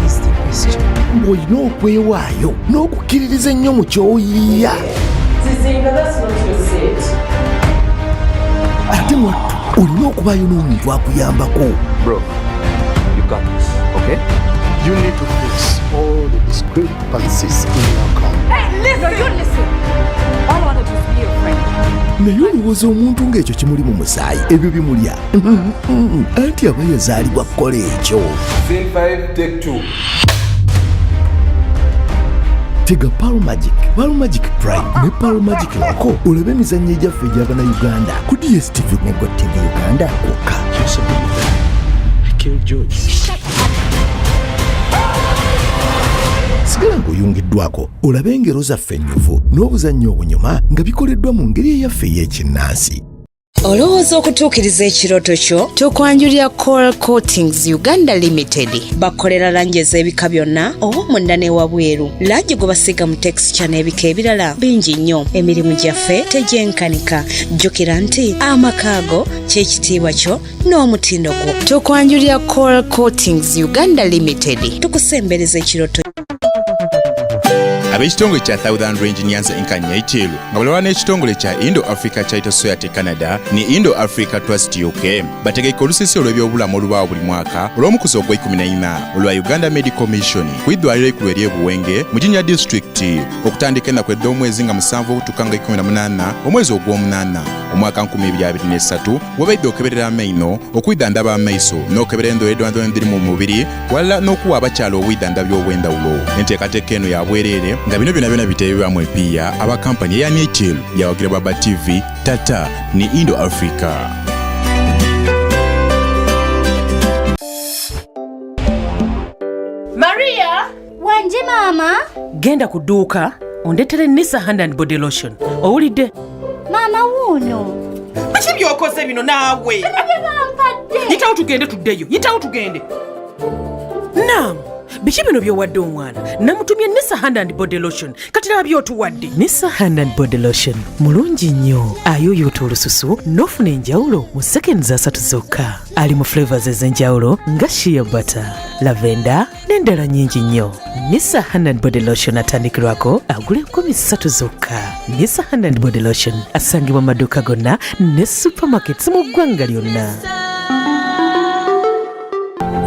J: is the question.
G: Olina okwewaayo n'okukkiririza ennyo mu ky'oyiiya. Ate mwattu olina okubaayo n'omuntu akuyambako.
K: Bro, you got this, okay? You need to fix all the discrepancies in your account.
J: Hey, listen, you listen. All I wanted to be your friend.
G: Naye olowooza omuntu ng'ekyo kimuli mu musaayi ebyo bimulya. Anti aba yazaalibwa kukola ekyo.
K: Scene 5, take 2.
G: Tega Pearl Magic Prime ne Pearl Magic Loco olabe emizannyo egyaffe egy'Abannayuganda ku DSTV ne GOTV Uganda kwokka.
K: I killed George.
G: Sigala ng'oyungiddwako olabe engero zaffe ennyuvu n'obuzannyo obunyuma nga bikoleddwa mu ngeri eyaffe ey'ekinnansi.
L: Olowooza okutuukiriza ekirooto kyo? Tukwanjulira Coral Coatings Uganda Limited. Bakolera langi ez'ebika byonna ow'omunda n'ewabweru. Langi gwe basiiga mu texture n'ebika ebirala bingi nnyo. Emirimu gyaffe tegyenkanika. Jjukira nti amakaago ky'ekitiibwa kyo n'omutindo gwo. Tukwanjulira Coral Coatings Uganda Limited. Tukusembereza ekirooto.
M: Ab'ekitongole kya Thousand Range Nyanza Enkanya Ichelu nga balwana n'ekitongole kya Indo-Africa Charity Society Canada ne Indo-Africa Trust UK bategeka olusisi olw'ebyobulamu olubaawo buli mwaka olw'omukuzi ogw'E14 olwa Uganda Medical Mission ku iddwaliro ekkulu ery'ebuwenge mu Jinja District okutandika ennaku edd'omwezi nga 7 okutuuka nga 18 omwezi ogw'omunaana omwaka 2023 wabaidde okeberera amaino okwidandaba amaiso n'okebera endowedde endiri mu mubiri wala n'okuwa abakyala obwidanda by'obwendawulo. Enteekateeka eno ya bwereere nga bino byonna biteebebwamu epiya aba kampani eya Nichel yawagira Baba TV, Tata ne Indo-Africa.
J: Maria!
E: Wanje mama?
J: Genda ku dduuka ondeetere Nisa Hand and Body Lotion. Owulidde?
E: Mama wuuno.
J: Baki by'okoze bino naawe?
E: Bampadde.
J: Yitawo tugende tuddeyo. Yitawo tugende. Naam, biki bino byowadde omwana? Namutumye Nisa Hand and Body Lotion. Kati laba byotuwadde. Nisa Hand and Body Lotion mulungi nnyo. Ayooyoota olususu n'ofuna enjawulo mu seconds 3 zokka. Ali mu flavors ez'enjawulo nga shea butter, lavender n'endala nnyingi nnyo. Nisa Hand and Body Lotion atandikirwako agula 13 zokka. Nisa Hand and Body Lotion asangibwa mu maduuka gonna ne supermarkets mu ggwanga lyonna.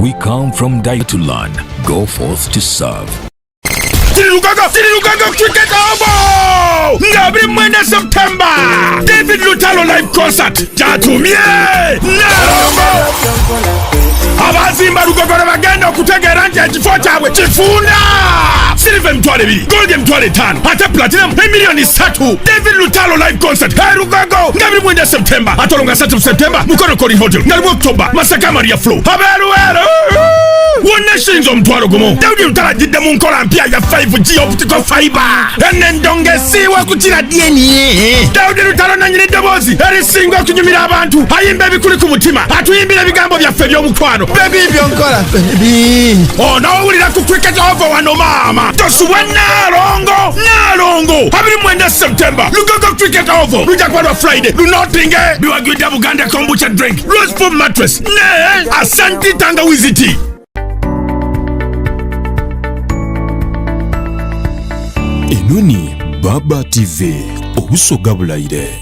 N: We come from die to learn, go forth to serve.
H: Uganda cricket obo! Ngabri mwene September! David Lutalo live concert! Jatumye! Narongo! Abazimba Lugogoro bagenda okutegera nti ekifo kyabwe kifuna! Silver M2 Gold M5 ate Platinum $3,000,000 David Lutalo live concert Lugogo ngabri mwene September atolonga 3 September Mukono Kori Hotel ngalimu October Masaka Maria Flow Haberuero One shins omutwalo gumo Daudi Lutalo jidde mu nkola mpya ya 5G optical fiber enendongesiwa kutira DNA Daudi Lutalo nanyini dobozi erisinga okunyumira abantu ayimba ebikuli ku mutima atuyimbira ebigambo byaffe by'omukwano baby byonkola baby onawulira ku cricket over wano mama tosuwa Nalongo 21 September Lugogo cricket over lujakwalwa Friday lunotinge biwagwidde Buganda kombucha drink rose foam mattress ne Asante tangawizi tea.
C: Enoni Baba TV obusoga bulayire.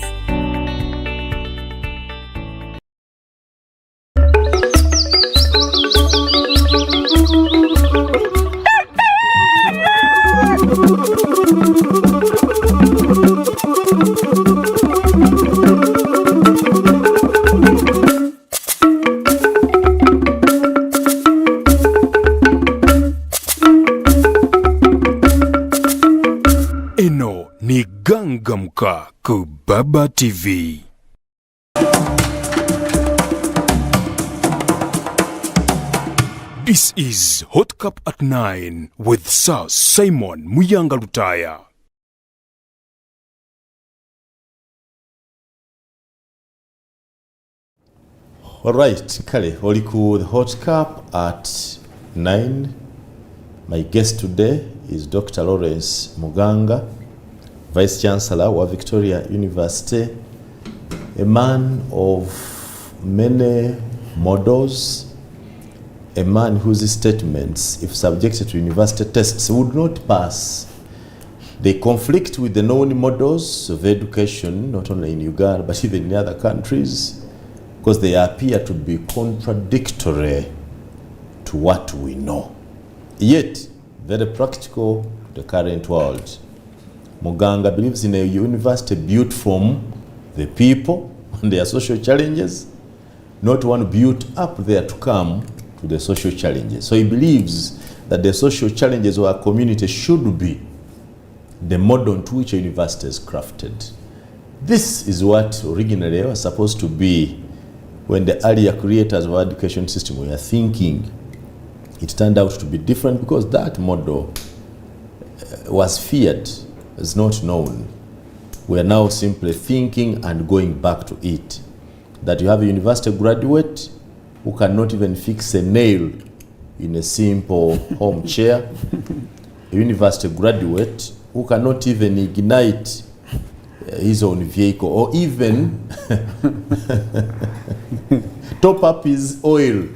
C: Eno ni Gangamka ku Baba TV. This is Hot Cup at 9 with Sir Simon Muyanga Lutaya.
B: Alright, kale, oliku the Hot Cup at 9. My guest today is Dr. Lawrence Muganga, Vice-Chancellor of Victoria University, a man of many models, a man whose statements, if subjected to university tests, would not pass. They conflict with the known models of education, not only in Uganda, but even in other countries, because they appear to be contradictory to what we know. Yet, very practical to the current world. Muganga believes in a university built from the people and their social challenges, not one built up there to come to the social challenges. So he believes that the social challenges of our community should be the model to which a university is crafted. This is what originally was supposed to be when the earlier creators of our education system were thinking. It turned out to be different because that model was feared, is not known. We are now simply thinking and going back to it. That you have a university graduate who cannot even fix a nail in a simple home chair, a university graduate who cannot even ignite his own vehicle or even top up his oil.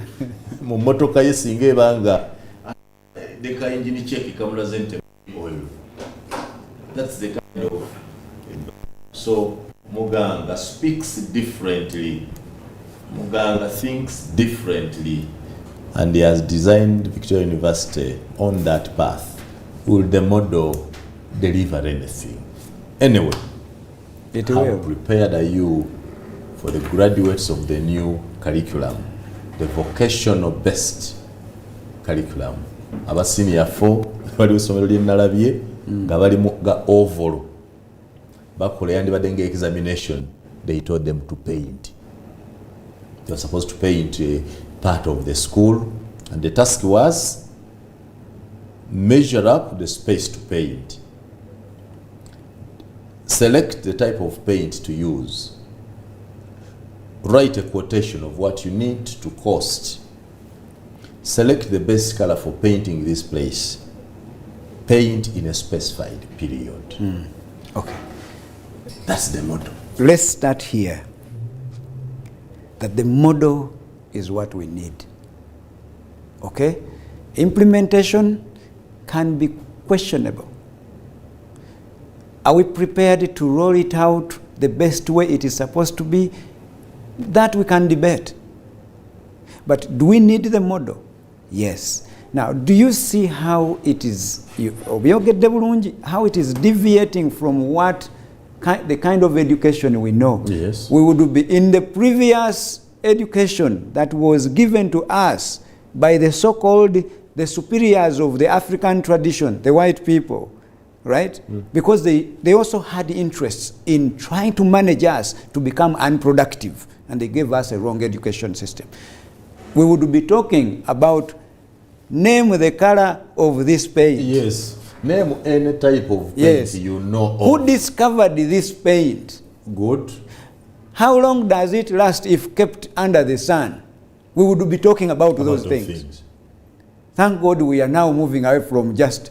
B: Motoka yesinge banga deka engine check kamulaze nte oil. That's the kind of. So Muganga speaks differently. Muganga thinks differently, and he has designed Victoria University on that path. Will the model deliver anything? Anyway, how prepared are you for the graduates of the new curriculum, the vocational based curriculum? Aba senior 4 bali usomero ly'ennalabye nga bali mu ga oval bakola yandibadde nga examination. They told them to paint. They were supposed to paint a part of the school, and the task was measure up the space to paint, select the type of paint to use, write a quotation of what you need to cost, select the best color for painting this place, paint in a specified period.
A: Okay.
B: That's the model.
A: Let's start here. That the model is what we need. Okay? Implementation can be questionable. Are we prepared to roll it out the best way it is supposed to be? That we can debate. But do we need the model? Yes. Now, do you see how it is, how it is deviating from what the kind of education we know?
B: Yes.
A: We would be in the previous education that was given to us by the so-called the superiors of the African tradition, the white people, right? Because they also had interests in trying to manage us to become unproductive, and they gave us a wrong education system. We would be talking about name the color of this paint.
B: Yes. Name any type of paint you know of.
A: Who discovered this paint?
B: Good.
A: How long does it last if kept under the sun? We would be talking about those things. Thank God we are now moving away from just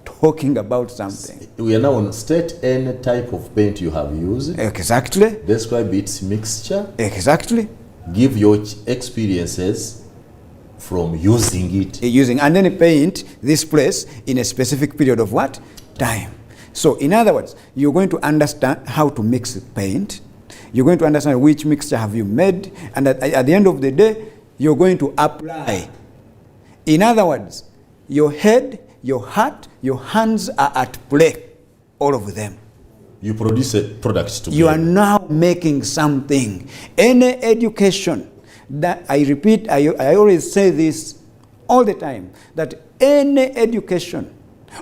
A: talking about something.
B: We are now on state any type of paint you have used.
A: Exactly.
B: Describe its mixture.
A: Exactly.
B: Give your experiences from using it.
A: And then paint this place in a specific period of what? Time. So in other words, you're going to understand how to mix paint. You're going to understand which mixture have you made. And at the end of the day, you're going to apply. In other words, your head, your heart, your hands are at play. All of them.
B: You produce a product together.
A: You are now making something. Any education that I repeat, I always say this all the time, that any education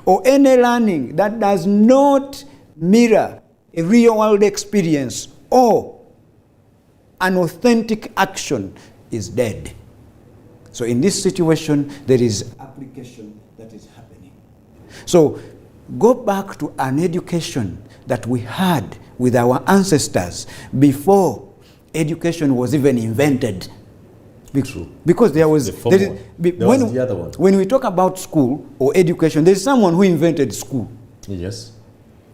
A: or any learning that does not mirror a real world experience or an authentic action is dead. So in this situation, there is application that is happening. So go back to an education that we had with our ancestors before education was even invented.
B: True.
A: Because there was
B: the other one.
A: When we talk about school or education, there is someone who invented school.
B: Yes.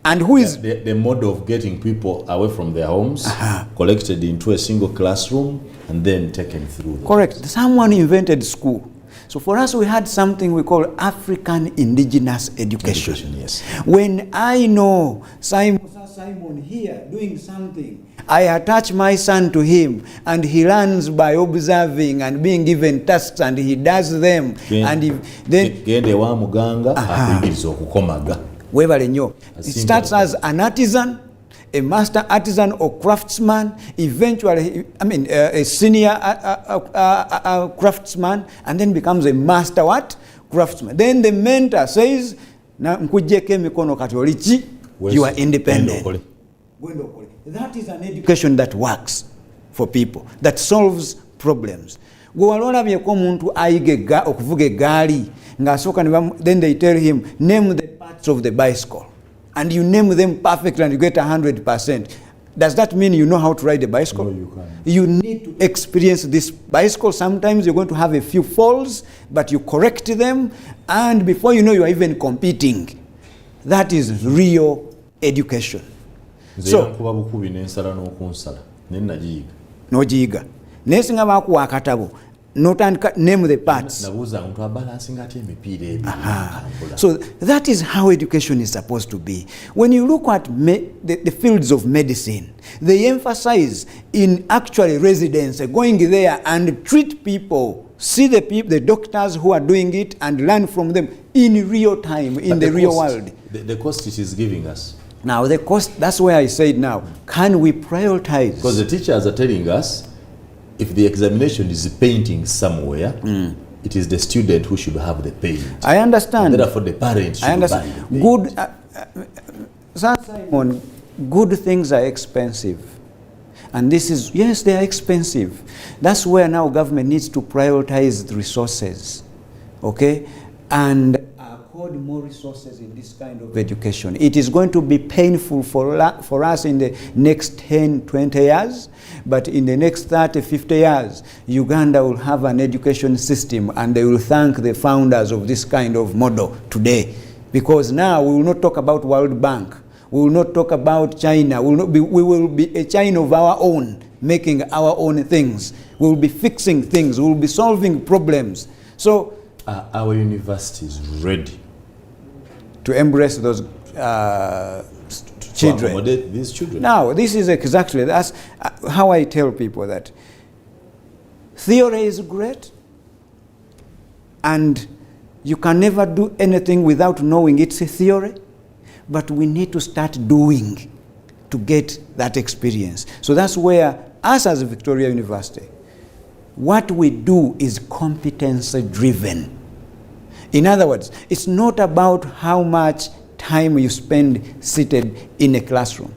A: And who is
B: the mode of getting people away from their homes, collected into a single classroom, and then taken through.
A: Correct. Someone invented school. So for us, we had something we call African indigenous education.
B: Yes.
A: When I know Simon here doing something, I attach my son to him, and he learns by observing and being given tasks, and he does them. It starts as an artisan, a master artisan or craftsman, eventually, a senior craftsman, and then becomes a master what? Craftsman. Then the mentor says, you are independent. That is an education that works for people, that solves problems. Then they tell him, name the parts of the bicycle. And you name them perfectly and you get 100%. Does that mean you know how to ride a bicycle?
B: No, you can't.
A: You need to experience this bicycle. Sometimes you're going to have a few falls, but you correct them, and before you know, you are even competing. That is real education. So, nojiga. Nesinga bakuwa akatabo. Name the parts. So that is how education is supposed to be. When you look at the fields of medicine, they emphasize in actually residence, going there and treat people, see the doctors who are doing it and learn from them in real time, in the real world.
B: The cost it is giving us.
A: Now the cost, that's where I said now, can we prioritize?
B: Because the teachers are telling us, if the examination is painting somewhere, it is the student who should have the paint.
A: I understand.
B: And therefore, the parents should buy the paint.
A: Good, Simon, good things are expensive. And this is, yes, they are expensive. That's where now government needs to prioritize the resources, okay? And accord more resources in this kind of education. It is going to be painful for us in the next 10, 20 years, but in the next 30, 50 years, Uganda will have an education system, and they will thank the founders of this kind of model today. Because now we will not talk about World Bank, we will not talk about China, we will be a China of our own, making our own things. We will be fixing things, we will be solving problems. So,
B: our universities ready
A: to embrace those children.
B: To accommodate these children.
A: Now, this is exactly, that's how I tell people that theory is great, and you can never do anything without knowing it's a theory, but we need to start doing to get that experience. So that's where, us as Victoria University, what we do is competency-driven. In other words, it's not about how much time you spend seated in a classroom.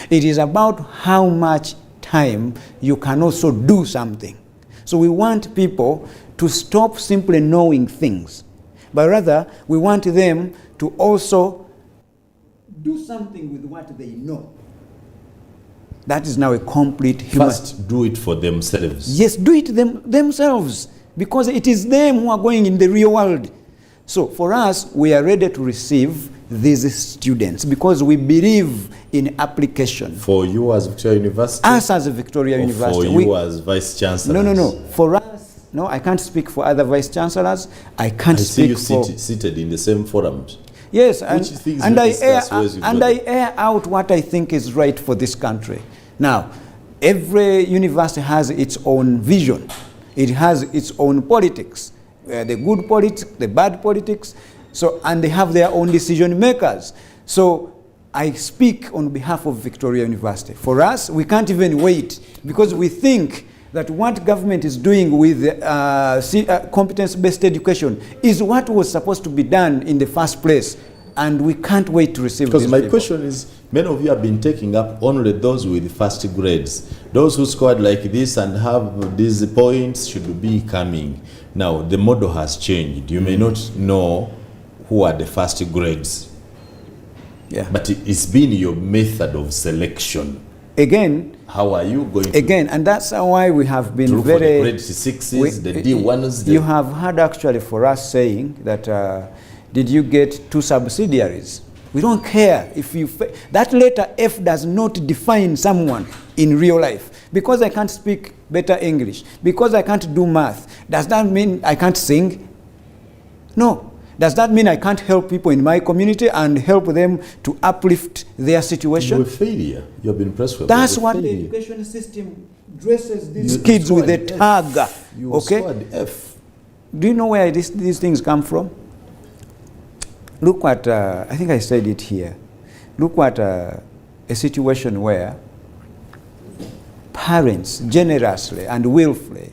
A: It is about how much time you can also do something. So we want people to stop simply knowing things, but rather we want them to also do something with what they know. That is now a complete human.
B: First, do it for themselves.
A: Yes, do it themselves, because it is them who are going in the real world. So for us, we are ready to receive these students because we believe in application.
B: For you as Victoria University?
A: Us as Victoria University.
B: For you as Vice-Chancellor?
A: No. For us, no, I can't speak for other Vice-Chancellors. I can't speak for...
B: I see you seated in the same forums.
A: Yes, and I air out what I think is right for this country. Now, every university has its own vision. It has its own politics, the good politics, the bad politics, so, and they have their own decision makers. So I speak on behalf of Victoria University. For us, we can't even wait, because we think that what government is doing with competence-based education is what was supposed to be done in the first place, and we can't wait to receive
B: because
A: these
B: my
A: people.
B: Question is, many of you have been taking up only those with first grades. Those who scored like this and have these points should be coming. Now, the model has changed. You may not know who are the first grades.
A: Yeah.
B: But it's been your method of selection.
A: Again,
B: how are you going to...
A: Again, and that's why we have been
B: look
A: very...
B: for the grade 6s, the D1s.
A: You have heard actually for us saying that, did you get 2 subsidiaries? We don't care if you... That letter F does not define someone in real life. Because I can't speak better English, because I can't do math, does that mean I can't sing? No. Does that mean I can't help people in my community and help them to uplift their situation?
B: You're a failure. You've been pressed.
A: That's what the education system dresses these kids with a tag.
B: You
A: okay?
B: scored F.
A: Do you know where these things come from? Look what, I think I said it here. Look what a situation where parents generously and willfully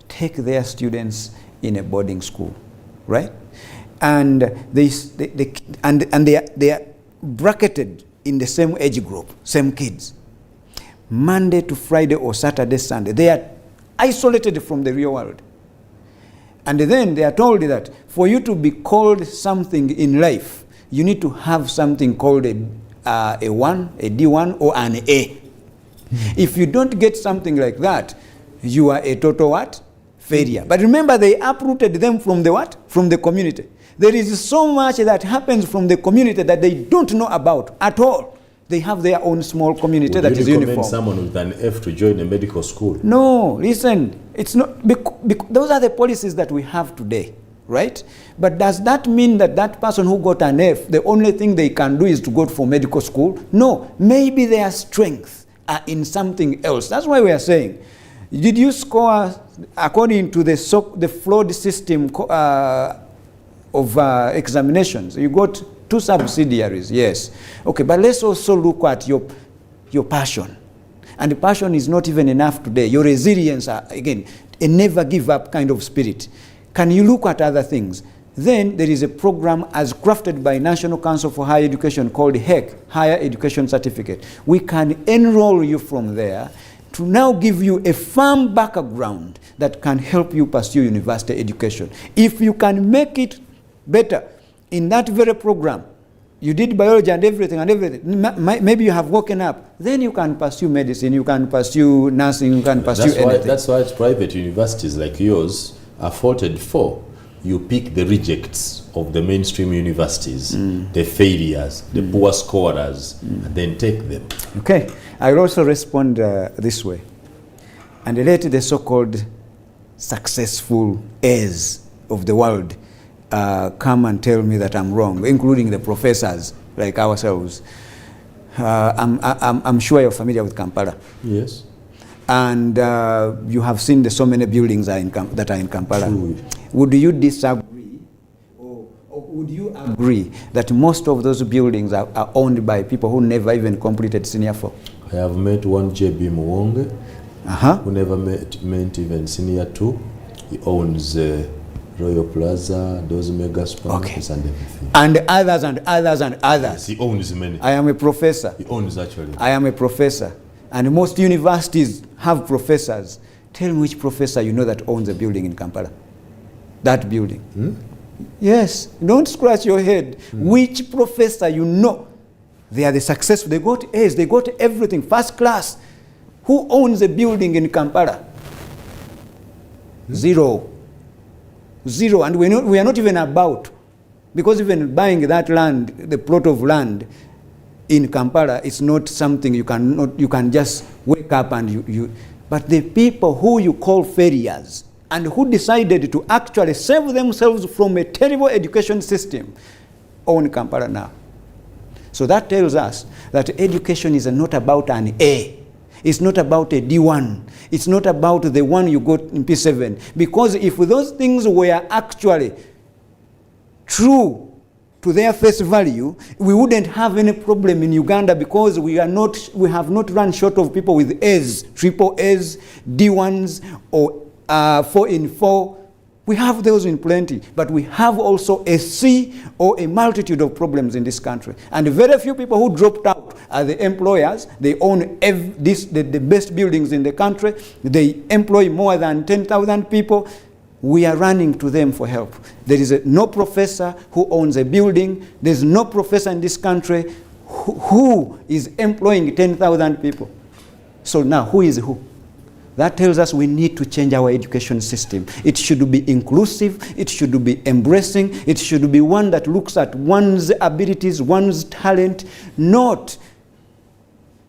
A: take their students in a boarding school, right? And they are bracketed in the same age group, same kids. Monday to Friday or Saturday, Sunday, they are isolated from the real world. And then they are told that for you to be called something in life, you need to have something called a 1, a D1, or an A. If you don't get something like that, you are a total what? Failure. But remember, they uprooted them from the what? From the community. There is so much that happens from the community that they don't know about at all. They have their own small community that is uniform.
B: Would you recommend someone with an F to join a medical school?
A: No, listen, it's not. Those are the policies that we have today, right? But does that mean that that person who got an F, the only thing they can do is to go for medical school? No, maybe their strengths are in something else. That's why we are saying, did you score according to the flawed system of examinations? You got 2 subsidiaries, yes. Okay, but let's also look at your passion. And the passion is not even enough today. Your resilience, again, a never give up kind of spirit. Can you look at other things? Then there is a program as crafted by National Council for Higher Education called HEC, Higher Education Certificate. We can enroll you from there to now give you a firm background that can help you pursue university education. If you can make it better in that very program, you did biology and everything, maybe you have woken up, then you can pursue medicine, you can pursue nursing, you can pursue anything.
B: That's why private universities like yours are faulted for. You pick the rejects of the mainstream universities, the failures, the poor scorers, and then take them.
A: Okay, I will also respond this way. And let the so-called successful A's of the world come and tell me that I'm wrong, including the professors like ourselves. I'm sure you're familiar with Kampala.
B: Yes.
A: And you have seen so many buildings that are in Kampala.
B: True.
A: Would you disagree, or would you agree that most of those buildings are owned by people who never even completed Senior 4?
B: I have met one J.B. Muwonge, who never meant even Senior 2. He owns Royal Plaza, those mega supermarkets and everything.
A: And others and others and others.
B: Yes, he owns many.
A: I am a professor.
B: He owns actually.
A: I am a professor. And most universities have professors. Tell me which professor you know that owns a building in Kampala. That building. Yes. Don't scratch your head. Which professor you know? They are the successful. They got A's. They got everything. First class. Who owns a building in Kampala? Zero. Zero. And we are not even about. Because even buying that land, the plot of land in Kampala, it's not something you can just wake up and you. But the people who you call failures and who decided to actually save themselves from a terrible education system own Kampala now. So that tells us that education is not about an A. It's not about a D1. It's not about the one you got in P7. Because if those things were actually true to their face value, we wouldn't have any problem in Uganda, because we have not run short of people with A's, triple A's, D1s, or 4 in 4. We have those in plenty, but we have also a C or a multitude of problems in this country. And very few people who dropped out are the employers. They own the best buildings in the country. They employ more than 10,000 people. We are running to them for help. There is no professor who owns a building. There's no professor in this country who is employing 10,000 people. So now, who is who? That tells us we need to change our education system. It should be inclusive. It should be embracing. It should be one that looks at one's abilities, one's talent, not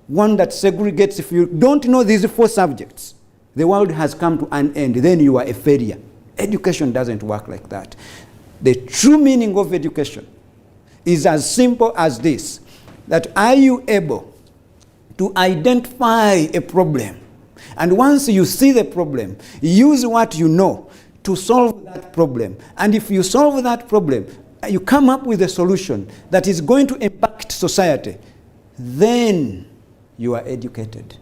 A: one that segregates. If you don't know these 4 subjects, the world has come to an end. Then you are a failure. Education doesn't work like that. The true meaning of education is as simple as this: that are you able to identify a problem? And once you see the problem, use what you know to solve that problem. And if you solve that problem, you come up with a solution that is going to impact society, then you are educated.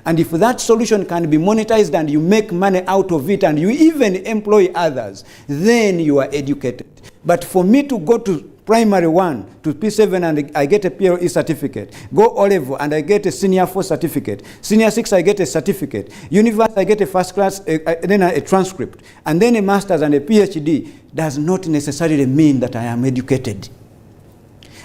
A: And if that solution can be monetized and you make money out of it and you even employ others, then you are educated. But for me to go to primary 1 to P7 and I get a PLE certificate, go O-level and I get a Senior 4 certificate, Senior 6 I get a certificate, university I get a first class, then a transcript, and then a master's and a PhD, does not necessarily mean that I am educated.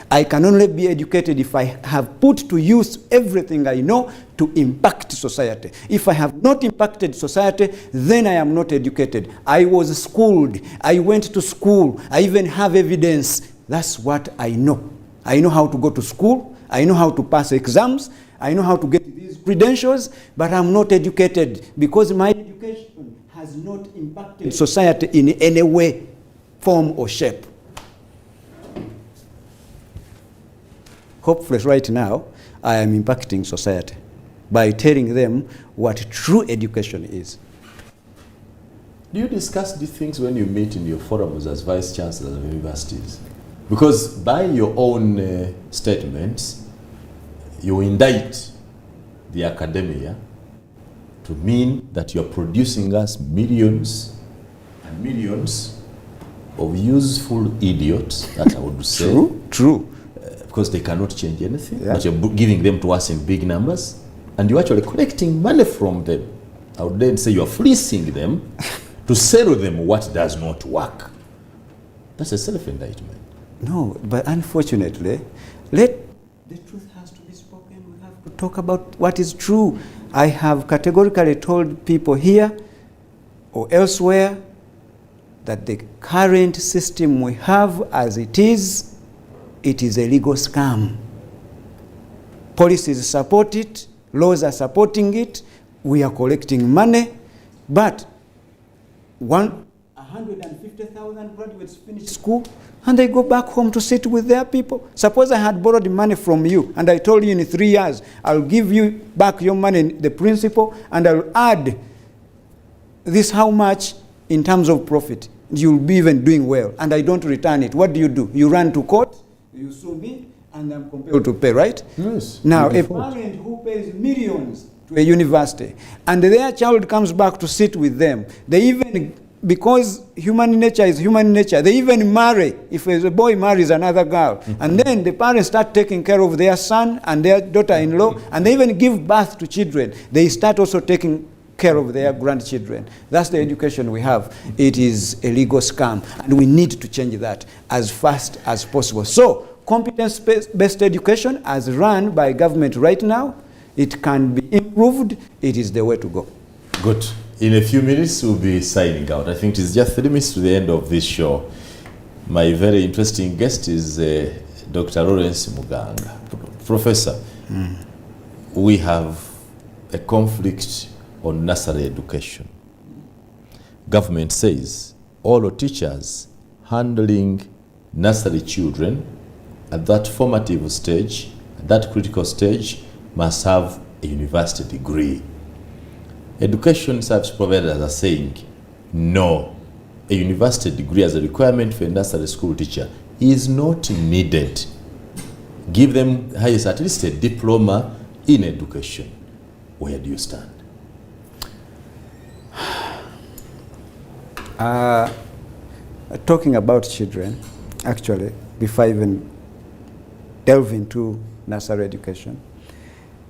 A: I can only be educated if I have put to use everything I know to impact society. If I have not impacted society, then I am not educated. I was schooled. I went to school. I even have evidence. That's what I know. I know how to go to school. I know how to pass exams. I know how to get these credentials, but I'm not educated because my education has not impacted society in any way, form, or shape. Hopefully right now, I am impacting society by telling them what true education is.
B: Do you discuss these things when you meet in your forums as Vice-Chancellors of universities? Because by your own statements, you indict the academia to mean that you're producing us millions and millions of useful idiots, that I would say.
A: True.
B: Because they cannot change anything, but you're giving them to us in big numbers, and you're actually collecting money from them. I would then say you're fleecing them to sell them what does not work. That's a self-indictment.
A: No, but unfortunately, the truth has to be spoken. We have to talk about what is true. I have categorically told people here or elsewhere that the current system we have as it is a legal scam. Policies support it, laws are supporting it, we are collecting money, but 150,000 graduates finish school and they go back home to sit with their people. Suppose I had borrowed money from you and I told you in 3 years, I'll give you back your money, the principal, and I'll add this how much in terms of profit. You'll be even doing well, and I don't return it. What do? You run to court, you sue me, and I'm compelled to pay, right?
B: Yes.
A: Now, a parent who pays millions to a university, and their child comes back to sit with them, they even, because human nature is human nature, they even marry. If a boy marries another girl, and then the parents start taking care of their son and their daughter-in-law, and they even give birth to children, they start also taking care of their grandchildren. That's the education we have. It is a legal scam, and we need to change that as fast as possible. So, competence-based education as run by government right now, it can be improved. It is the way to go.
B: Good. In a few minutes, we'll be signing out. I think it is just 3 minutes to the end of this show. My very interesting guest is Dr. Lawrence Muganga. Professor, we have a conflict on nursery education. Government says all teachers handling nursery children at that formative stage, at that critical stage, must have a university degree. Education service providers are saying, no, a university degree as a requirement for a nursery school teacher is not needed. Give them highest, at least a diploma in education. Where do you stand?
A: Talking about children, actually, before I even delve into nursery education,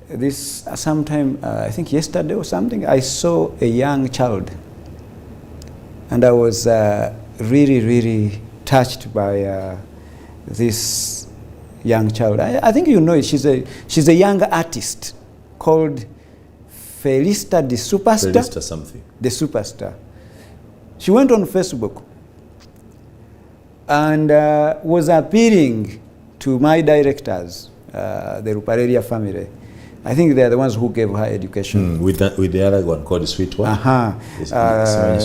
A: this sometime, I think yesterday or something, I saw a young child, and I was really, really touched by this young child. I think you know it. She's a young artist called Felista the Superstar.
B: Felista something.
A: The Superstar. She went on Facebook and was appealing to my directors, the Ruparelia family. I think they are the ones who gave her education.
B: With the other one called the Sweet One?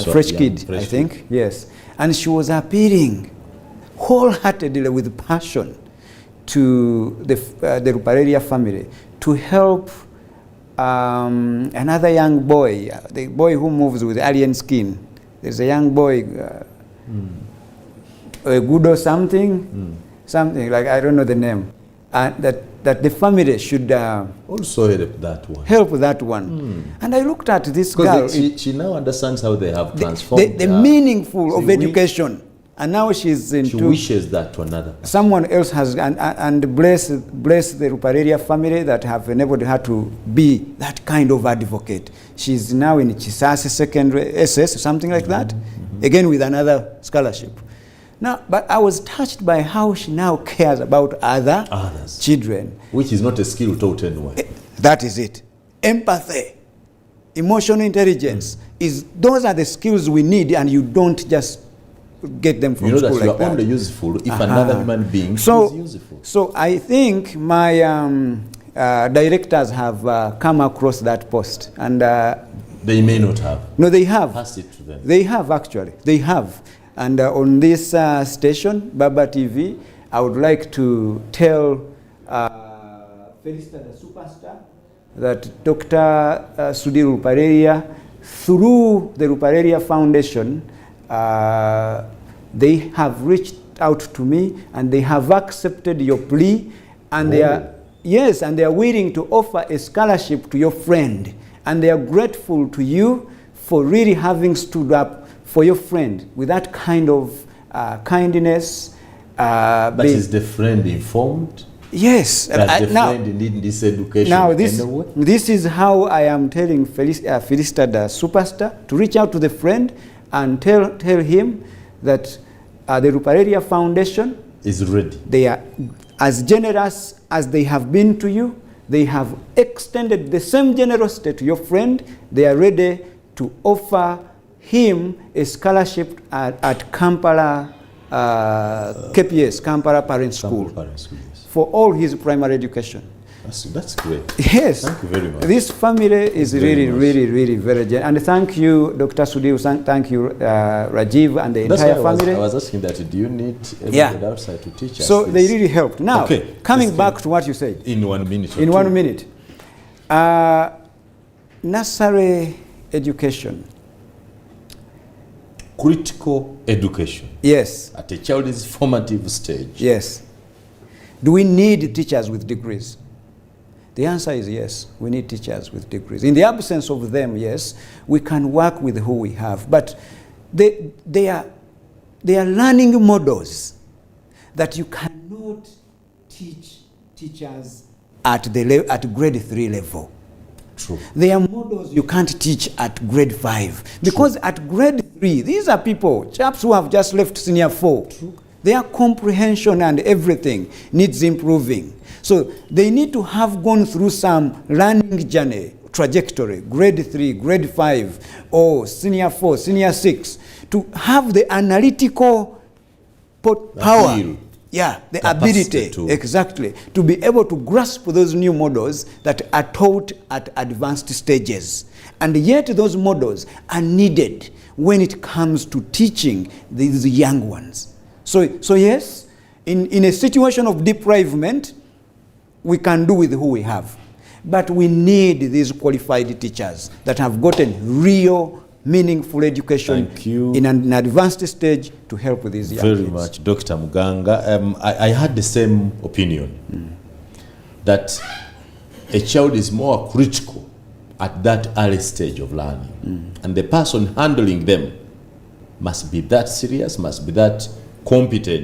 A: Fresh Kid, I think, yes. And she was appealing wholeheartedly with passion to the Ruparelia family to help another young boy, the boy who moves with alien skin. There's a young boy, a good or something, something like, I don't know the name, that the family should
B: also help that one.
A: Help that one. And I looked at this girl.
B: She now understands how they have transformed
A: the meaningful of education. And now she's into...
B: She wishes that to another person.
A: Someone else has, and bless the Ruparelia family that have enabled her to be that kind of advocate. She's now in Chisasi Secondary SS, something like that, again with another scholarship. Now, but I was touched by how she now cares about others. Children.
B: Which is not a skill taught anywhere.
A: That is it. Empathy, emotional intelligence, those are the skills we need, and you don't just get them from school like that.
B: You know that you are only useful if another human being is useful.
A: So I think my directors have come across that post, and
B: they may not have.
A: No, they have.
B: Pass it to them.
A: They have, actually. They have. And on this station, Baba TV, I would like to tell Felista the Superstar that Dr. Sudhir Ruparelia, through the Ruparelia Foundation, they have reached out to me and they have accepted your plea, and they are willing to offer a scholarship to your friend, and they are grateful to you for really having stood up for your friend with that kind of kindness.
B: But is the friend informed?
A: Yes.
B: That the friend needs this education?
A: Now this is how I am telling Felista the Superstar to reach out to the friend and tell him that the Ruparelia Foundation
B: is ready.
A: They are as generous as they have been to you. They have extended the same generosity to your friend. They are ready to offer him a scholarship at Kampala KPS, Kampala Parent School, for all his primary education.
B: That's great.
A: Yes.
B: Thank you very much.
A: This family is really very generous. And thank you, Dr. Sudhir. Thank you, Rajiv, and the entire family.
B: I was asking that, do you need anybody outside to teach us?
A: So they really helped. Now, coming back to what you said.
B: In 1 minute.
A: In 1 minute. Nursery education.
B: Critical education.
A: Yes.
B: At a child's formative stage.
A: Yes. Do we need teachers with degrees? The answer is yes, we need teachers with degrees. In the absence of them, yes, we can work with who we have. But they are learning models that you cannot teach teachers at grade 3 level.
B: True.
A: They are models you can't teach at grade 5. Because at grade 3, these are people, chaps who have just left senior 4. True. Their comprehension and everything needs improving. So they need to have gone through some learning journey, trajectory, grade 3, grade 5, or senior 4, senior 6, to have the analytical power. Yeah, the ability, exactly, to be able to grasp those new models that are taught at advanced stages. And yet those models are needed when it comes to teaching these young ones. So yes, in a situation of deprivement, we can do with who we have. But we need these qualified teachers that have gotten real, meaningful education in an advanced stage to help with these young kids.
B: Very much, Dr. Muganga. I had the same opinion that a child is more critical at that early stage of learning. And the person handling them must be that serious, must be that competent